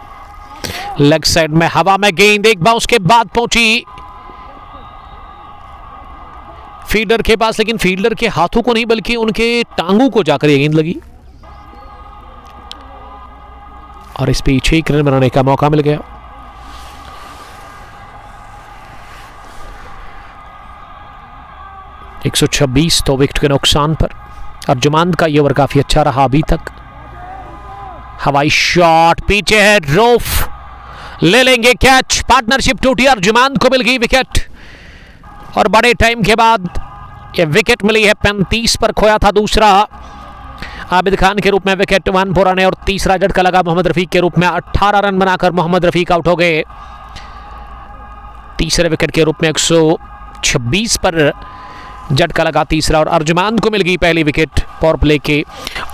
लेग साइड में हवा में गेंद एक बाउंस के बाद पहुंची फील्डर के पास, लेकिन फील्डर के हाथों को नहीं बल्कि उनके टांगों को जाकर ये गेंद लगी और इस पे 6 रन बनाने का मौका मिल गया। एक 126 तो विकेट के नुकसान पर। अर्जुमान का ये ओवर काफी अच्छा रहा अभी तक। हवाई शॉट पीछे है, रोफ ले लेंगे कैच। पार्टनरशिप टूटी, अर्जुमान को मिल गई विकेट और बड़े टाइम के बाद ये विकेट मिली है। 35 पर खोया था दूसरा। आबिद खान के रूप में विकेट 1 4 आने और तीसरा झटका लगा मोहम्मद रफीक के रूप में। 18 रन बनाकर मोहम्मद रफीक आउट हो गए। तीसरे विकेट के रूप में 126 पर झटका लगा तीसरा और अर्जुमान को मिल गई पहली विकेट पावर प्ले के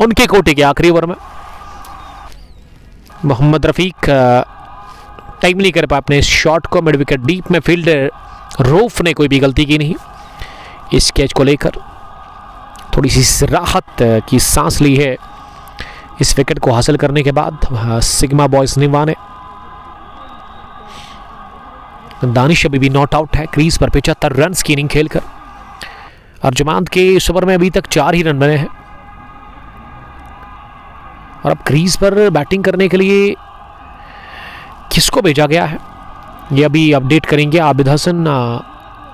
उनके कोटे के आखिरी ओवर में। मोहम्मद रफीक टाइमली कर पाए अपने शॉट को। मिड विकेट डीप में फील्डर रोफ ने कोई भी गलती की नहीं। इस कैच को लेकर थोड़ी सी राहत की सांस ली है इस विकेट को हासिल करने के बाद सिग्मा बॉयज निवा ने। दानिश अभी भी नॉट आउट है, क्रीज पर 75 रन की इनिंग खेलकर। अर्जुमान के इस ओवर में अभी तक 4 ही रन बने हैं और अब क्रीज पर बैटिंग करने के लिए किसको भेजा गया है ये अभी अपडेट करेंगे आबिद हसन,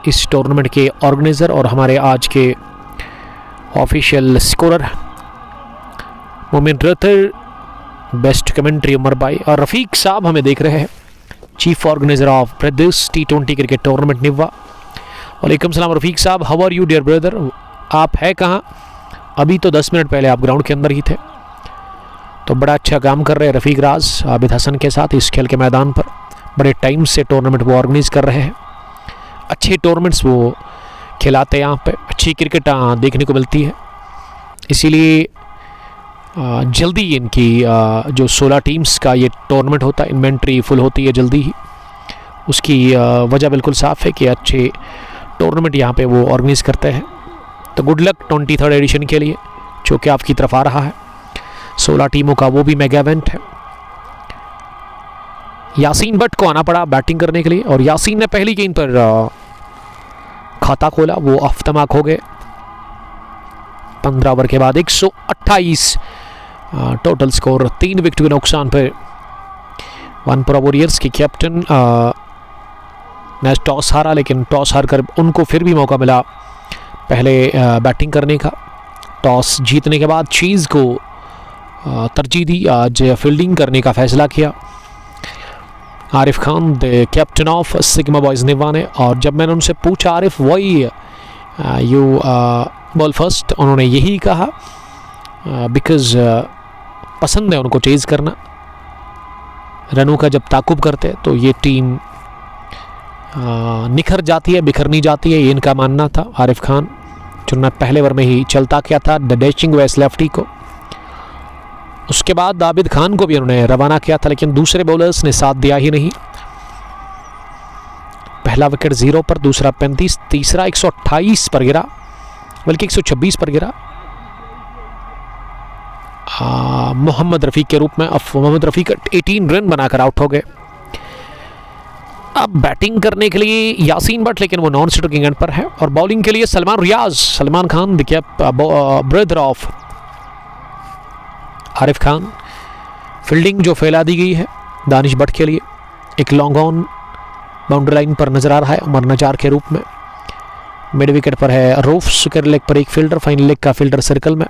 इस टूर्नामेंट के ऑर्गेनाइजर और हमारे आज के ऑफिशियल स्कोरर। मोमिन रतर, बेस्ट कमेंट्री उमर भाई और रफीक साहब हमें देख रहे हैं, chief organiser of Pradesh T20 cricket tournament Niwa. वालेकुम सलाम रफीक साहब, how are you dear brother? आप है कहाँ? अभी तो 10 मिनट पहले आप ग्राउंड के अंदर ही थे। तो बड़ा अच्छा काम कर रहे हैं रफ़ीक राज आबिद हसन के साथ इस खेल के मैदान पर। बड़े टाइम से टूर्नामेंट वो ऑर्गेनाइज कर रहे हैं, अच्छे टूर्नामेंट्स वो खिलाते हैं यहाँ पे, अच्छी क्रिकेट देखने को मिलती है। इसीलिए जल्दी इनकी जो 16 टीम्स का ये टूर्नामेंट होता है, इन्वेंट्री फुल होती है जल्दी ही। उसकी वजह बिल्कुल साफ़ है कि अच्छे टूर्नामेंट यहाँ पे वो ऑर्गेनाइज करते हैं। तो गुड लक 23rd एडिशन के लिए जो कि आपकी तरफ आ रहा है। 16 टीमों का वो भी मेगा इवेंट है। यासीन भट्ट को आना पड़ा बैटिंग करने के लिए और यासीन ने पहली गेंद पर खाता खोला, वो अफ्तमाक हो गए। 15 ओवर के बाद 128 टोटल स्कोर, 3 विकेट के नुकसान पर। 1 पर वॉरियर्स के कैप्टन मैच टॉस हारा, लेकिन टॉस हार कर उनको फिर भी मौका मिला पहले बैटिंग करने का। टॉस जीतने के बाद चीज़ को तरजीह दी, आज फील्डिंग करने का फैसला किया Arif Khan the captain of Sigma boys Niwa ने। और जब मैंने उनसे पूछा आरिफ वही यू बॉल फर्स्ट, उन्होंने यही कहा बिकॉज पसंद है उनको चेज़ करना। रनों का जब ताकुब करते हैं तो ये टीम निखर जाती है, बिखर नहीं जाती है, ये इनका मानना था। आरिफ खान जिन्होंने पहले ओवर में ही चलता किया था द डैशिंग वेस्ट लेफ्टी को। उसके बाद आबिद खान को भी उन्होंने रवाना किया था, लेकिन दूसरे बॉलर्स ने साथ दिया ही नहीं। पहला विकेट 0 पर, दूसरा 35, तीसरा 128 पर गिरा, बल्कि 126 पर गिरा मोहम्मद रफ़ीक के रूप में। अब मोहम्मद रफ़ीक 18 रन बनाकर आउट हो गए। अब बैटिंग करने के लिए यासीन भट्ट, लेकिन वो नॉन स्ट्रोकिंग एंड पर है। और बॉलिंग के लिए Salman Riaz, Salman Khan the brother of Arif Khan. Fielding जो फैला दी गई है दानिश भट्ट के लिए, एक लॉन्ग ऑन बाउंड्री लाइन पर नजर आ रहा है उमर नजार के रूप में। मिड विकेट पर है रूफ, सेकंड लेग पर एक फील्डर, फाइनल लेग का फील्डर सर्कल में।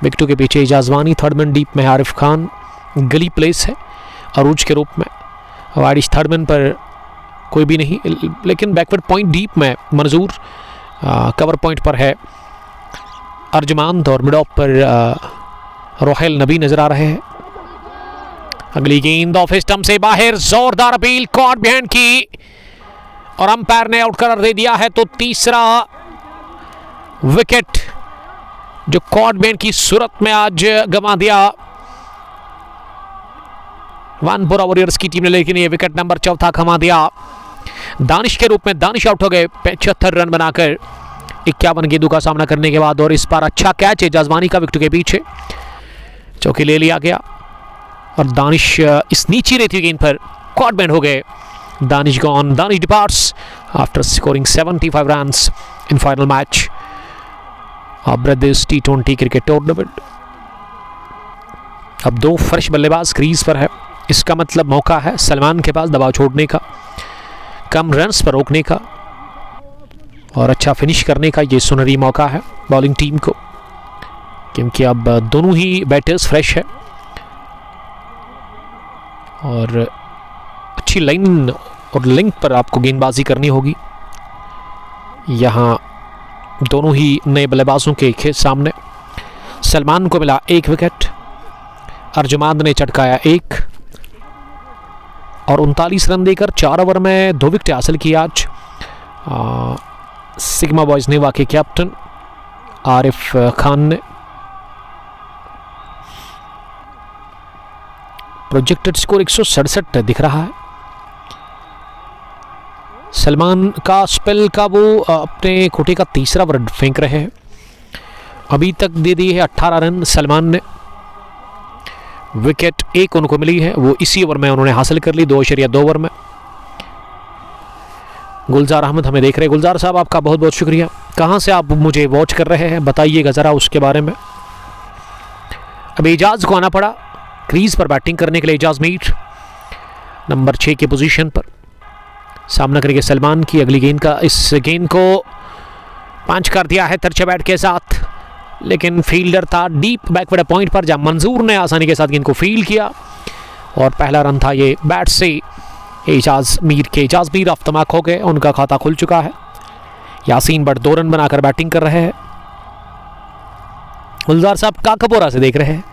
विकेटों के पीछे इजाजवानी, थर्ड मैन डीप में आरिफ खान, गली प्लेस है अरूज के रूप में। वाइडिश थर्ड मैन पर कोई भी नहीं, लेकिन बैकवर्ड पॉइंट डीप में मंजूर, कवर पॉइंट पर है अर्जमांद और मिड ऑफ पर रोहेल नबी नजर आ रहे हैं। अगली गेंद ऑफ स्टंप से बाहर, जोरदार अपील कॉट बिहाइंड की और अंपायर ने आउट करार दे दिया है। तो तीसरा विकेट जो कॉट बिहाइंड की सूरत में आज गंवा दिया वानपुरा वॉरियर्स की टीम ने, लेकिन ये विकेट नंबर 4 खमा दिया दानिश के रूप में। दानिश आउट हो गए 75 रन बनाकर 51 गेंदों का सामना करने के बाद, और इस बार अच्छा कैच है जाजवानी का विकेट के पीछे, चौकी ले लिया गया और दानिश इस नीची रहती गेंद पर कॉट बिहाइंड हो गए। Danish gone, Danish departs after scoring 75 runs in final match of brothers T20 cricket tournament. अब 2 फ्रेश बल्लेबाज क्रीज पर है, इसका मतलब मौका है सलमान के पास दबाव छोड़ने का, कम रन्स पर रोकने का और अच्छा फिनिश करने का। ये सुनहरी मौका है बॉलिंग टीम को, क्योंकि अब दोनों ही बैटर्स फ्रेश है और अच्छी लाइन और लिंक पर आपको गेंदबाजी करनी होगी। यहाँ दोनों ही नए बल्लेबाजों के सामने सलमान को मिला 1 विकेट, अर्जुमांद ने चटकाया 1 और 39 रन देकर 4 ओवर में 2 विकेट हासिल किया आज सिग्मा बॉयज नेवा के कैप्टन आरिफ खान ने। प्रोजेक्टेड स्कोर 167 दिख रहा है। सलमान का स्पेल का वो अपने कोटे का तीसरा ओवर फेंक रहे हैं, अभी तक दे दिए है 18 रन सलमान ने। विकेट 1 उनको मिली है, वो इसी ओवर में उन्होंने हासिल कर ली 2.2 ओवर में। गुलजार अहमद हमें देख रहे हैं। गुलजार साहब आपका बहुत बहुत शुक्रिया। कहाँ से आप मुझे वॉच कर रहे हैं बताइएगा ज़रा उसके बारे में। अब एजाज को आना पड़ा क्रीज पर बैटिंग करने के लिए। एजाज मीर नंबर 6 की पोजीशन पर सामना करेंगे सलमान की। अगली गेंद का इस गेंद को पंच कर दिया है तिरछे बैट के साथ, लेकिन फील्डर था डीप बैकवर्ड पॉइंट पर, जहां मंजूर ने आसानी के साथ गेंद को फील्ड किया और पहला रन था ये बैट से एजाज मीर के। एजाज मीर अफ्तमाक हो गए, उनका खाता खुल चुका है। यासीन बट 2 रन बनाकर बैटिंग कर रहे हैं। गुलजार साहब काकापोरा से देख रहे हैं,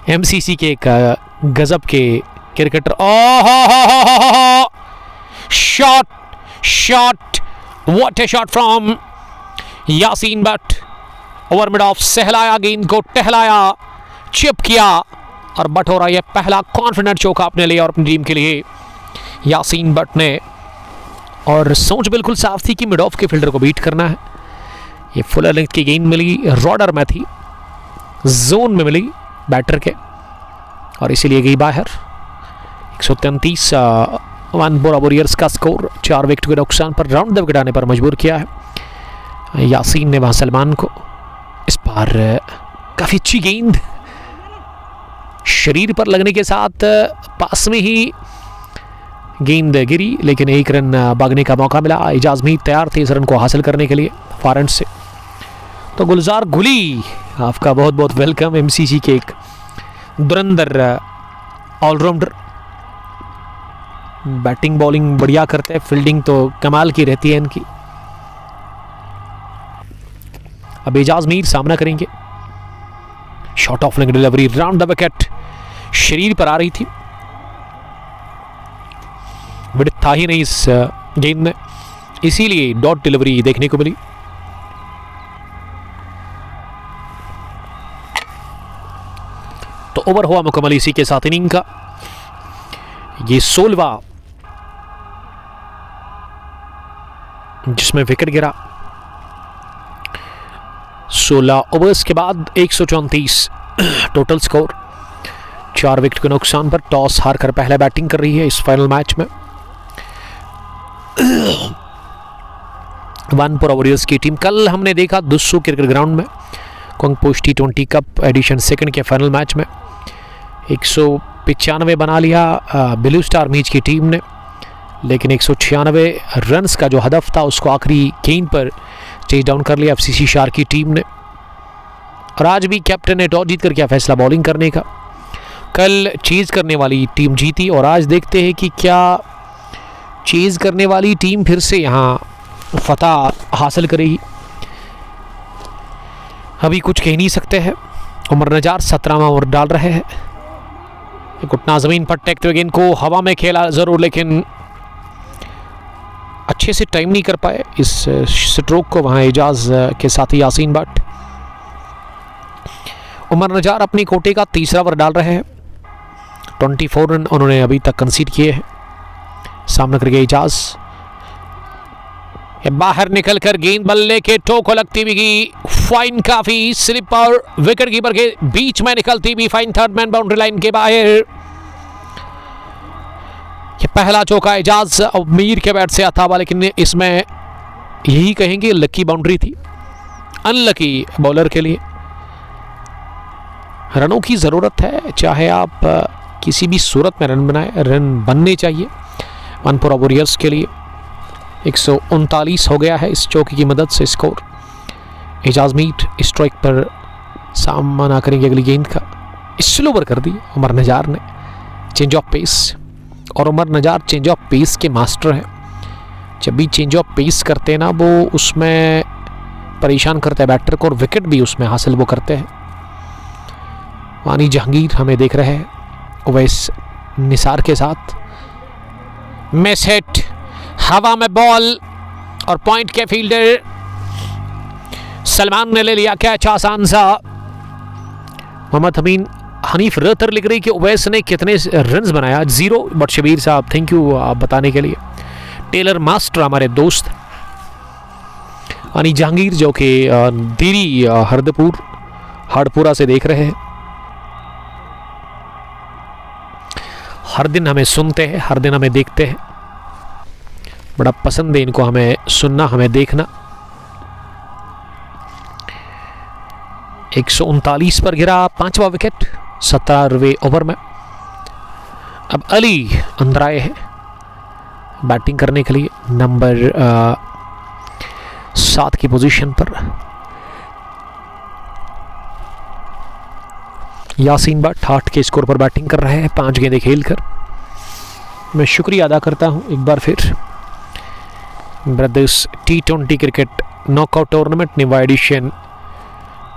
एमसीसी के एक गजब के cricketer. Shot what a shot from Yasin Butt, over mid off सहलाया गेंद को, टहलाया, चिप किया और बट हो रहा है पहला कॉन्फिडेंट चौका अपने लिए और अपनी टीम के लिए यासीन बट ने। और सोच बिल्कुल साफ थी कि मिड ऑफ के फील्डर को बीट करना है। ये फुलर लेंथ की गेंद मिली, रॉडर में थी, जोन में मिली बैटर के और इसीलिए गई बाहर। 133 वानपुरा वॉरियर्स का स्कोर 4 विकेट के नुकसान पर राउंड द विकेट आने पर मजबूर किया है यासीन ने वहां सलमान को। इस बार काफ़ी अच्छी गेंद शरीर पर लगने के साथ पास में ही गेंद गिरी, लेकिन 1 रन भागने का मौका मिला। एजाज मीर तैयार थे इस रन को हासिल करने के लिए फॉरएंड से। तो गुलजार गुली आपका बहुत बहुत वेलकम। एमसीसी के एक धुरंधर ऑलराउंडर, बैटिंग बॉलिंग बढ़िया करते हैं, फील्डिंग तो कमाल की रहती है इनकी। अब एजाज मीर सामना करेंगे। Shot of leg delivery round the wicket, शरीर पर आ रही थी, विकेट था ही नहीं इस गेंद में, इसीलिए डॉट डिलीवरी देखने को मिली। तो ओवर हुआ मुकम्मल इसी के साथ इनिंग का। ये 16वां जिसमें विकेट गिरा। 16 ओवर्स के बाद 134 टोटल स्कोर, 4 विकेट के नुकसान पर टॉस हारकर पहले बैटिंग कर रही है इस फाइनल मैच में वानपुरा वॉरियर्स की टीम। कल हमने देखा दुस्सू क्रिकेट ग्राउंड में कोंगपोश T20 कप एडिशन 2 के फाइनल मैच में 195 बना लिया ब्लू स्टार मीच की टीम ने लेकिन 196 रन्स का जो हदफ था उसको आखिरी गेंद पर चेज डाउन कर लिया एफसीसी शार की टीम ने। और आज भी कैप्टन ने टॉस जीत कर किया फैसला बॉलिंग करने का। कल चेज करने वाली टीम जीती और आज देखते हैं कि क्या चेज करने वाली टीम फिर से यहाँ फतह हासिल करेगी। अभी कुछ कह नहीं सकते हैं। उमर नजार 17वां ओवर डाल रहे हैं। घुटना ज़मीन पर टेकते हुए गेंद को हवा में खेला ज़रूर, लेकिन अच्छे से टाइम नहीं कर पाए इस स्ट्रोक को। वहाँ एजाज के साथी यासीन भट्ट। उमर नजार अपनी कोटे का तीसरा ओवर डाल रहे हैं। 24 रन उन्होंने अभी तक कंसीड किए हैं। सामना करके एजाज बाहर निकलकर गेंद बल्ले के टो को लगती हुई फाइन, काफी स्लिप और विकेट कीपर के बीच में निकलती हुई fine third man boundary line के बाहर। ये पहला चौका एजाज मीर के बैट से आता हुआ, लेकिन इसमें यही कहेंगे लकी बाउंड्री थी, अनलकी बॉलर के लिए। रनों की ज़रूरत है, चाहे आप किसी भी सूरत में रन बनाए, रन बनने चाहिए वनपुरा वॉरियर्स के लिए। 139 हो गया है इस चौके की मदद से स्कोर। एजाज मीर स्ट्राइक पर सामना करेंगे अगली गेंद का। स्लो ओवर कर दी उमर नजार ने, चेंज ऑफ पेस। और Umar Nazar change of pace के मास्टर हैं। जब भी चेंज ऑफ पेस करते हैं ना, वो उसमें परेशान करते हैं बैटर को और विकेट भी उसमें हासिल वो करते हैं। वानी जहांगीर हमें देख रहे हैं उवैस निसार के साथ। मिस हिट, हवा में बॉल और पॉइंट के फील्डर सलमान ने ले लिया कैच आसान सा। मोहम्मद हमीन हनीफ रतर लिख रही कि उवैस ने कितने रन्स बनाया, 0। बट शबीर साहब थैंक यू आप बताने के लिए। टेलर मास्टर हमारे दोस्त वानी जहांगीर जो कि दीरी हरदपुरा से देख रहे हैं। हर दिन हमें सुनते हैं, हर दिन हमें देखते हैं, बड़ा पसंद है इनको हमें सुनना, हमें देखना। 139 पर गिरा 5वां विकेट 17वें ओवर में। अब अली अंदर आए हैं बैटिंग करने के लिए नंबर 7 की पोजीशन पर। यासीन भट्ट 8 के स्कोर पर बैटिंग कर रहे हैं 5 गेंदें खेलकर। मैं शुक्रिया अदा करता हूं एक बार फिर brothers T20 cricket knockout tournament निवा एडिशन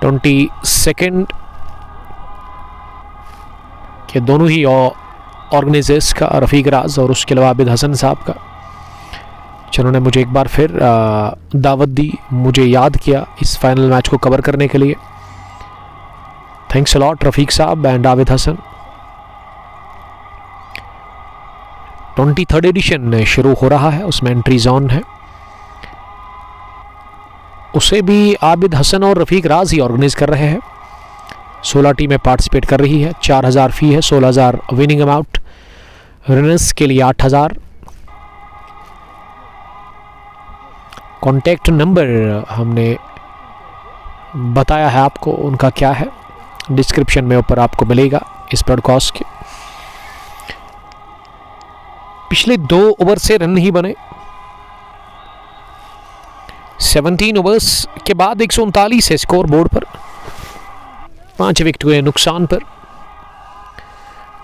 22 के दोनों ही ऑर्गेनाइजर्स का, रफ़ीक राज और उसके अलावा आबिद हसन साहब का, जिन्होंने मुझे एक बार फिर दावत दी, मुझे याद किया इस फाइनल मैच को कवर करने के लिए। थैंक्स अ लॉट रफ़ीक साहब and Abid Hasan. 23rd addition शुरू हो रहा है, उसमें एंट्री जोन है, उसे भी आबिद हसन और रफ़ीक राज ही ऑर्गेनाइज कर रहे हैं। 16 टीमें पार्टिसिपेट कर रही है। 4000 फ़ी है, 16,000 विनिंग अमाउंट, रनर्स के लिए 8,000। कॉन्टैक्ट नंबर हमने बताया है आपको, उनका क्या है डिस्क्रिप्शन में ऊपर आपको मिलेगा इस ब्रॉडकास्ट के। पिछले 2 ओवर से रन नहीं बने। 17 ओवर्स के बाद 139 है स्कोर बोर्ड पर, 5 विकेट हुए नुकसान पर।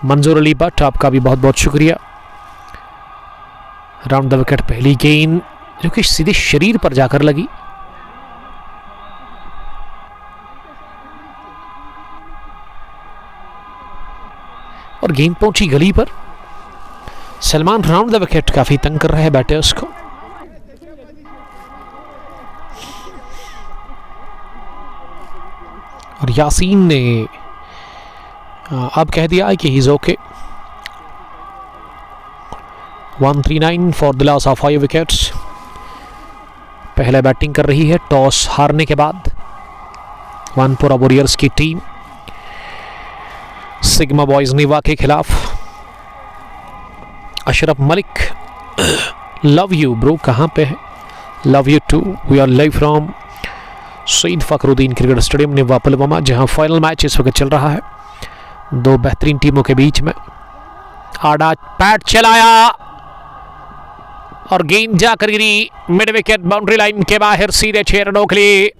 मंजूर अली भट्ट आपका भी बहुत बहुत शुक्रिया। राउंड द विकेट पहली गेंद जो कि सीधे शरीर पर जाकर लगी। और गेंद पहुंची गली पर। सलमान राउंड द विकेट काफी तंग कर रहे हैं बैटर्स को। और यासीन ने अब कह दिया कि he is okay. 139 for the loss of 5 wickets. पहले बैटिंग कर रही है टॉस हारने के बाद वनपुरा वॉरियर्स की टीम सिग्मा बॉयज निवा के खिलाफ। Ashraf Malik, love you bro, कहाँ पे है? Love you too. We are live from Saeed Fakhruddin cricket stadium Niwa Pulwama, जहां फाइनल मैच इस वक्त चल रहा है 2 बेहतरीन टीमों के बीच में। आड़ा पैट चलाया और गेंद जाकर गिरी मिड विकेट बाउंड्री लाइन के बाहर सीधे 6 रनों के लिए।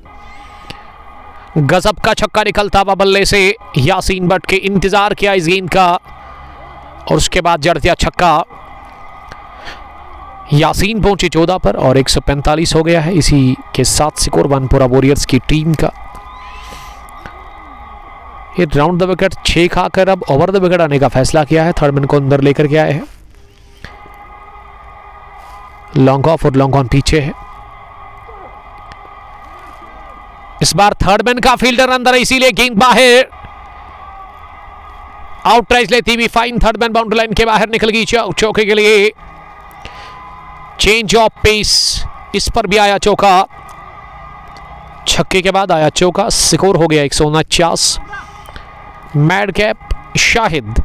गजब का छक्का निकलता हुआ बल्ले से यासीन बट के इंतजार किया इस गेंद का और उसके बाद जड़ दिया छक्का। यासीन पहुंचे 14 पर और 145 हो गया है। इसी के साथ स्कोर वनपुरा वॉरियर्स की टीम का। ये राउंड द विकेट 6 खाकर अब ओवर द विकेट आने का फैसला किया है। थर्ड मैन को अंदर लेकर के आए हैं। लॉन्ग ऑफ और लॉन्ग ऑन पीछे है। इस बार थर्ड मैन का फील्डर अंदर है, इसीलिए गेंद बाहर। आउट राइज लेती हुई fine third man boundary line के बाहर निकल गई चौके के लिए। चेंज ऑफ पेस, इस पर भी आया चौका। छक्के के बाद आया चौका। स्कोर हो गया 149। मैड कैप शाहिद,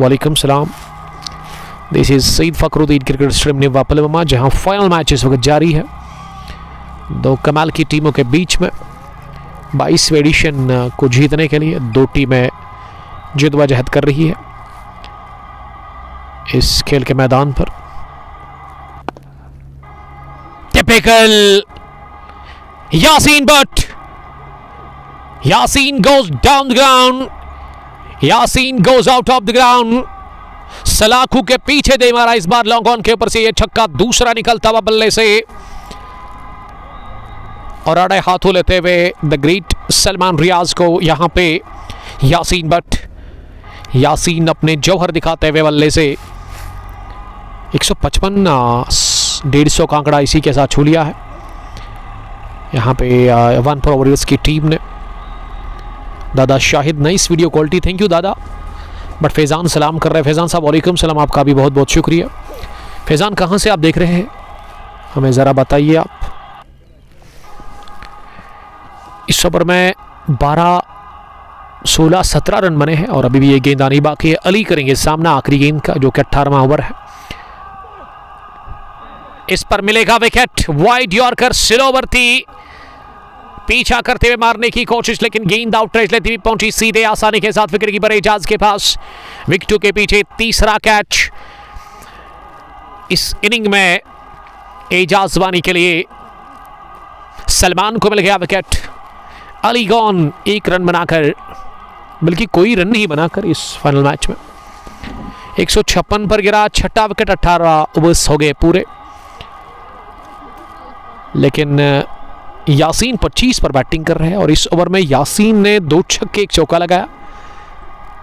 वालेकुम सलाम। This is Saeed Fakhruddin cricket stream ने वापलमा, जहां फाइनल मैच इस वक्त जारी है दो कमाल की टीमों के बीच में। 22वें एडिशन को जीतने के लिए दो टीमें जद्दोजहद कर रही है इस खेल के मैदान पर। Typical Yasin but, Yasin goes down the ground, Yasin goes out of the ground। सलाखू के पीछे दे मारा इस बार लॉन्ग ऑन के ऊपर से। यह छक्का दूसरा निकलता हुआ बल्ले से और आड़े हाथों लेते हुए द ग्रेट सलमान रियाज को यहां पे यासीन बट। यासीन अपने जौहर दिखाते हुए बल्ले से 155 150 का आंकड़ा इसी के साथ छू लिया है यहां पे वनपुरा वॉरियर्स की टीम ने। दादा Shahid, nice video quality, thank you दादा। बट फैज़ान सलाम कर रहे हैं। फैज़ान साहब वालेकुम सलाम, आपका भी बहुत बहुत शुक्रिया। फैज़ान कहाँ से आप देख रहे हैं हमें ज़रा बताइए आप। इस ओवर में 12 16 17 रन बने हैं और अभी भी ये गेंद आनी बाकी है। अली करेंगे सामना आखिरी गेंद का, जो कि 18वां ओवर है। इस पर मिलेगा विकेट। वाइड यॉर्कर सिलोवर्ती पीछा करते हुए मारने की कोशिश, लेकिन गेंद आउट रेंज लेती हुई पहुंची सीधे आसानी के साथ विकेट कीपर एजाज के पास। विकेटों के पीछे तीसरा कैच इस इनिंग में एजाज वानी के लिए। सलमान को मिल गया विकेट। अली गॉन 1 रन बनाकर, बल्कि कोई रन नहीं बनाकर इस फाइनल मैच में 156 पर गिरा। छठा विकेट, 18 ओवर्स हो गए पूरे। लेकिन यासीन 25 पर बैटिंग कर रहे हैं और इस ओवर में यासीन ने 2 छक्के 1 चौका लगाया।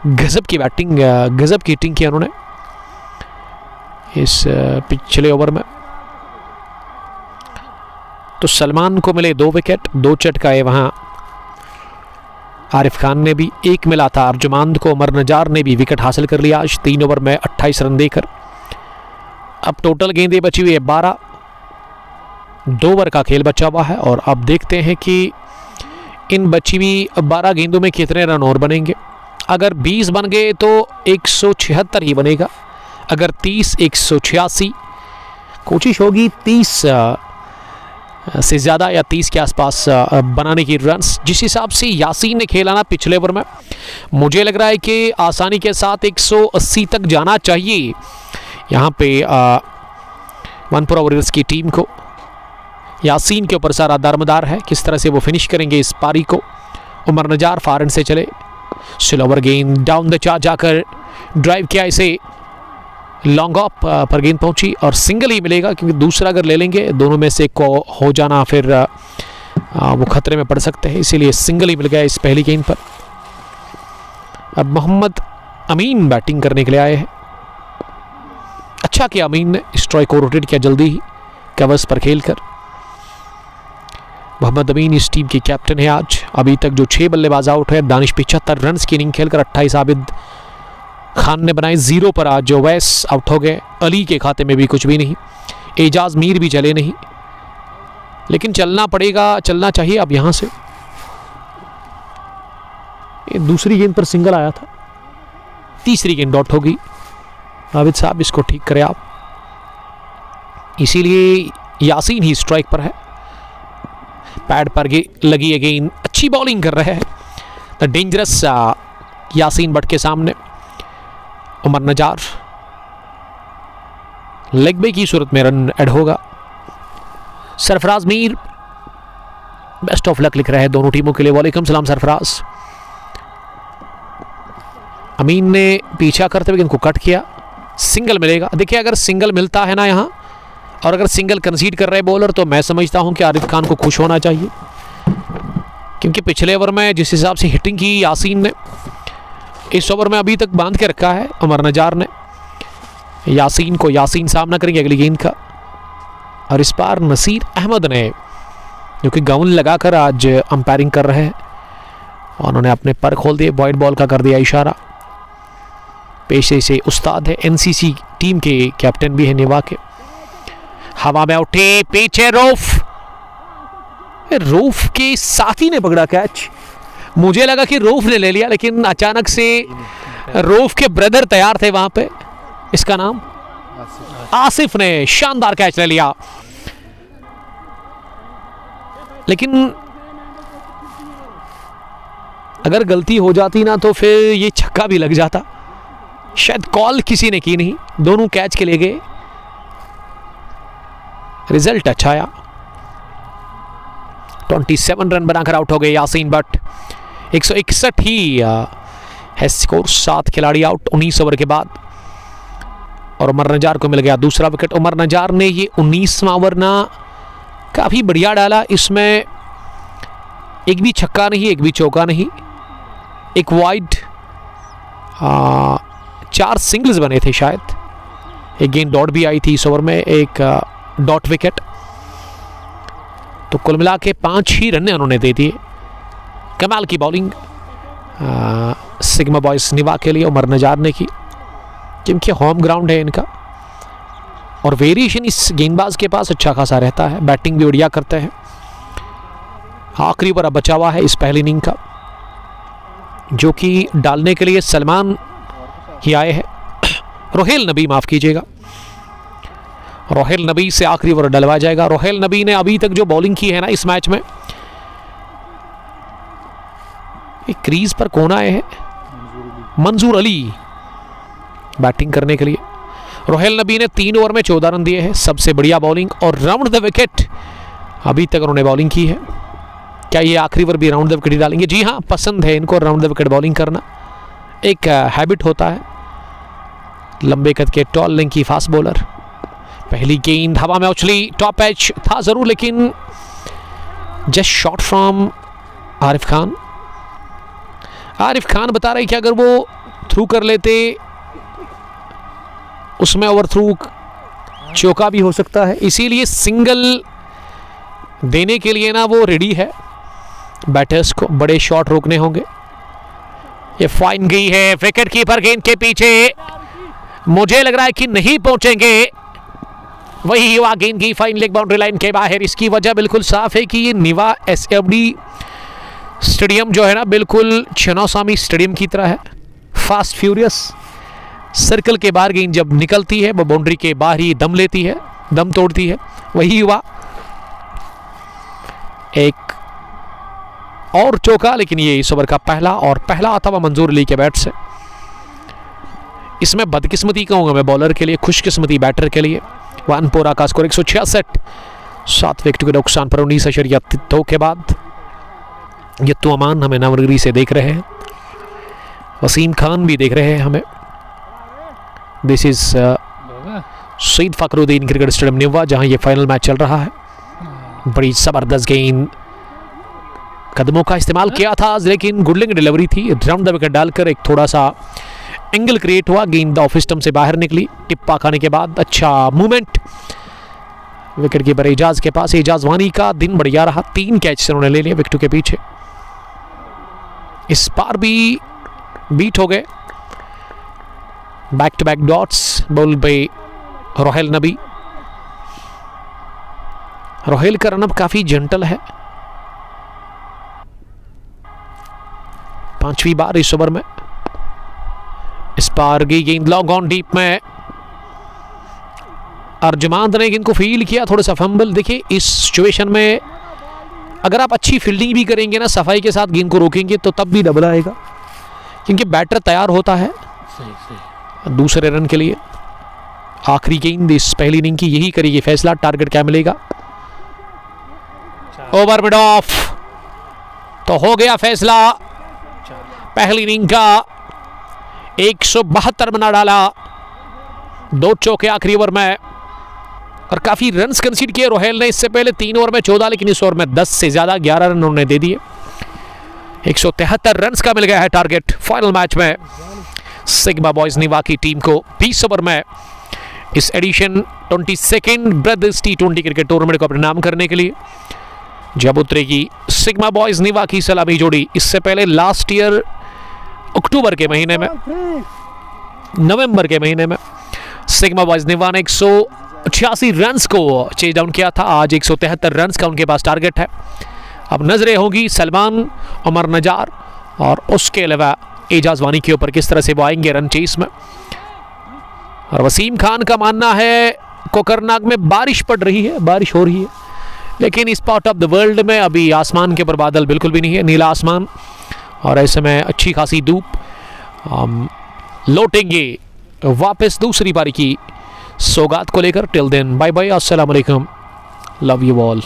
गजब की बैटिंग, गजब की हिटिंग की उन्होंने इस पिछले ओवर में। तो सलमान को मिले 2 विकेट, 2 चटकाए वहां आरिफ खान ने भी, 1 मिला था अर्जुमांद को। उमर नजार ने भी विकेट हासिल कर लिया आज 3 ओवर में 28 रन देकर। अब टोटल गेंदें बची हुई है 12, 2 ओवर का खेल बचा हुआ है और अब देखते हैं कि इन बची हुई 12 गेंदों में कितने रन और बनेंगे। अगर 20 बन गए तो 176 ही बनेगा, अगर 30 186। कोशिश होगी 30 से ज़्यादा या 30 के आसपास बनाने की रन्स। जिस हिसाब से यासीन ने खेला ना पिछले ओवर में, मुझे लग रहा है कि आसानी के साथ 180 तक जाना चाहिए यहाँ पे वनपुरा वॉरियर्स की टीम को। यासीन के ऊपर सारा दारमदार है, किस तरह से वो फिनिश करेंगे इस पारी को। उमर नजार फारन से चले, स्लोवर गेंद डाउन द चार्ज जाकर ड्राइव किया, इसे लॉन्ग ऑफ पर गेंद पहुंची और सिंगल ही मिलेगा, क्योंकि दूसरा अगर ले लेंगे दोनों में से को हो जाना फिर वो खतरे में पड़ सकते हैं, इसीलिए सिंगल ही मिल गया इस पहली गेंद पर। अब मोहम्मद अमीन बैटिंग करने के लिए आए हैं। अच्छा किया अमीन ने, स्ट्राइक को रोटेट किया जल्दी ही कवर्स पर खेलकर। मोहम्मद अमीन इस टीम के कैप्टन है आज। अभी तक जो 6 बल्लेबाज आउट है, दानिश 75 रन की इनिंग खेलकर 28 आबिद खान ने बनाए 0 पर। आज जो वैस आउट हो गए, अली के खाते में भी कुछ भी नहीं, एजाज मीर भी चले नहीं, लेकिन चलना पड़ेगा, चलना चाहिए अब यहां से। ये दूसरी गेंद पर सिंगल आया था, तीसरी गेंद डॉट होगी। आबिद साहब इसको ठीक करें आप, इसीलिए यासीन ही स्ट्राइक पर है। पैड पर लगी है गेंद, अच्छी बॉलिंग कर रहे हैं द डेंजरस यासीन बट के सामने। उमर नजार लेग बाई की सूरत में रन ऐड होगा। Sarfaraz Mir best of luck लिख रहे हैं दोनों टीमों के लिए। वालेकुम सलाम सरफराज। अमीन ने पीछा करते हुए इनको कट किया, सिंगल मिलेगा। देखिए अगर सिंगल मिलता है ना यहाँ, और अगर सिंगल कंसीड कर रहे बॉलर, तो मैं समझता हूँ कि आरिफ खान को खुश होना चाहिए, क्योंकि पिछले ओवर में जिस हिसाब से हिटिंग की यासीन ने, इस ओवर में अभी तक बांध के रखा है उमर नजार ने यासीन को। यासीन सामना करेंगे अगली गेंद का, और इस बार नसीर अहमद ने, जो कि गाउन लगाकर आज अंपायरिंग कर रहे हैं, उन्होंने अपने पर खोल दिए, वाइड बॉल का कर दिया इशारा। पेशे से उस्ताद है, एनसीसी टीम के कैप्टन भी है निभा के। हवा में उठी, पीछे रूफ के साथी ने पकड़ा कैच। मुझे लगा कि रूफ ने ले लिया, लेकिन अचानक से रूफ के ब्रदर तैयार थे वहां पे। इसका नाम आसिफ ने शानदार कैच ले लिया, लेकिन अगर गलती हो जाती ना तो फिर ये छक्का भी लग जाता। शायद कॉल किसी ने की नहीं, दोनों कैच के ले गए। रिजल्ट अच्छा आया, 27 रन बनाकर आउट हो गए यासीन बट। 161 ही है स्कोर, 7 खिलाड़ी आउट 19 ओवर के बाद, और उमर नजार को मिल गया दूसरा विकेट। उमर नजार ने ये 19वां ओवर ना काफ़ी बढ़िया डाला। इसमें एक भी छक्का नहीं, एक भी चौका नहीं, एक वाइड, 4 सिंगल्स बने थे शायद, एक गेंद डॉट भी आई थी इस ओवर में, एक डॉट विकेट। तो कुल मिला के 5 ही रन उन्होंने दे दिए। कमाल की बॉलिंग सिग्मा बॉयज निभा के लिए उमर नजार ने की, क्योंकि होम ग्राउंड है इनका, और वेरिएशन इस गेंदबाज के पास अच्छा खासा रहता है, बैटिंग भी बढ़िया करते हैं। आखिरी ओवर अब बचा हुआ है इस पहली इनिंग का, जो कि डालने के लिए सलमान ही आए हैं, रोहेल नबी, माफ कीजिएगा, रोहेल नबी से आखिरी ओवर डलवाया जाएगा। रोहेल नबी ने अभी तक जो बॉलिंग की है ना इस मैच में, एक क्रीज पर कौन आए हैं, मंजूर अली बैटिंग करने के लिए। रोहेल नबी ने 3 ओवर में 14 रन दिए हैं, सबसे बढ़िया बॉलिंग, और राउंड द विकेट अभी तक उन्होंने बॉलिंग की है। क्या ये आखिरी ओवर भी राउंड द विकेट ही डालेंगे? जी हाँ, पसंद है इनको राउंड द विकेट बॉलिंग करना, एक हैबिट होता है। लंबे कद के टॉल लेंथ की फास्ट बॉलर। पहली गेंद हवा में उछली, टॉप एज था जरूर, लेकिन just shot from Arif Khan. Arif Khan बता रहे कि अगर वो थ्रू कर लेते, उसमें ओवर थ्रू चौका भी हो सकता है, इसीलिए सिंगल देने के लिए ना वो रेडी है। बैटर्स को बड़े शॉट रोकने होंगे। ये फाइन गई है, विकेट कीपर गेंद के पीछे, मुझे लग रहा है कि नहीं पहुंचेंगे। वही हुआ, गेंद की फाइन लेग बाउंड्री लाइन के बाहर। इसकी वजह बिल्कुल साफ है कि ये निवा एसएफडी स्टेडियम जो है ना, बिल्कुल छिन्नस्वामी स्टेडियम की तरह है, फास्ट फ्यूरियस। सर्कल के बाहर गेंद जब निकलती है वो बाउंड्री के बाहर ही दम लेती है, दम तोड़ती है। वही हुआ, एक और चौका, लेकिन ये इस ओवर का पहला आता हुआ मंजूर अली के बैट से। इसमें बदकिस्मती कहूँगा मैं बॉलर के लिए, खुशकिस्मती बैटर के लिए। वानपोरा का स्कोर 166, 7 विकेट के नुकसान पर 19.2 के बाद। ये तो अमान हमें नवनगरी से देख रहे हैं, वसीम खान भी देख रहे हैं हमें। This is Saeed Fakhruddin cricket stadium Niwa, जहां ये फाइनल मैच चल रहा है। बड़ी जबरदस्त गेंद, कदमों का इस्तेमाल किया था, लेकिन गुडलिंग डिलीवरी थी। राउंड द विकेट डालकर एक थोड़ा सा एंगल क्रिएट हुआ, गेंद ऑफ स्टंप से बाहर निकली, टिप्पा खाने के बाद अच्छा मूवमेंट विकेट कीपर एजाज के पास। एजाज वानी का दिन बढ़िया रहा, 3 कैच से उन्होंने ले लिए विकेटों के पीछे। इस बार भी बीट हो गए, back to back dots ball by Rohel Nabi. Rohel का रनअप काफी जेंटल है, 5वीं बार इस ओवर में। इस बार गई गेंद लॉन्ग ऑन डीप में, अर्जमान ने गेंद को फील किया, थोड़ा सा फंबल। देखिए इस सिचुएशन में अगर आप अच्छी फील्डिंग भी करेंगे ना, सफाई के साथ गेंद को रोकेंगे, तो तब भी डबल आएगा, क्योंकि बैटर तैयार होता है दूसरे रन के लिए। आखिरी गेंद इस पहली इनिंग की यही करेगी फैसला, टारगेट क्या मिलेगा। ओवर मिड ऑफ, तो हो गया फैसला। पहली इनिंग का 172 बना डाला, 2 चौके आखिरी ओवर में, और काफी रन्स कंसीड किए रोहेल ने। इससे पहले 3 ओवर में 14, लेकिन इस ओवर में 10 से ज्यादा 11 रन उन्होंने दे दिए। 173 रन्स का मिल गया है टारगेट फाइनल मैच में सिग्मा बॉयज निवा की टीम को 20 ओवर में इस addition 22nd brothers T20 cricket tournament को अपने नाम करने के लिए। जब उतरेगी सिग्मा बॉयज निवा की सलामी जोड़ी। इससे पहले लास्ट ईयर अक्टूबर के महीने में, नवंबर के महीने में सिग्मा बॉयज निवा ने 186 रन्स को चेज डाउन किया था। आज 173 रन्स का उनके पास टारगेट है। अब नजरें होंगी सलमान, उमर नजार और उसके अलावा एजाज वानी के ऊपर, किस तरह से वो आएंगे रन चेस में। और वसीम खान का मानना है कोकरनाग में बारिश पड़ रही है, बारिश हो रही है, लेकिन इस पार्ट ऑफ द वर्ल्ड में अभी आसमान के ऊपर बादल बिल्कुल भी नहीं है, नीला आसमान, और ऐसे में अच्छी खासी धूप। लौटेंगे वापस दूसरी पारी की सौगात को लेकर। टिल देन बाय बाय, अस्सलाम वालेकुम, लव यू ऑल।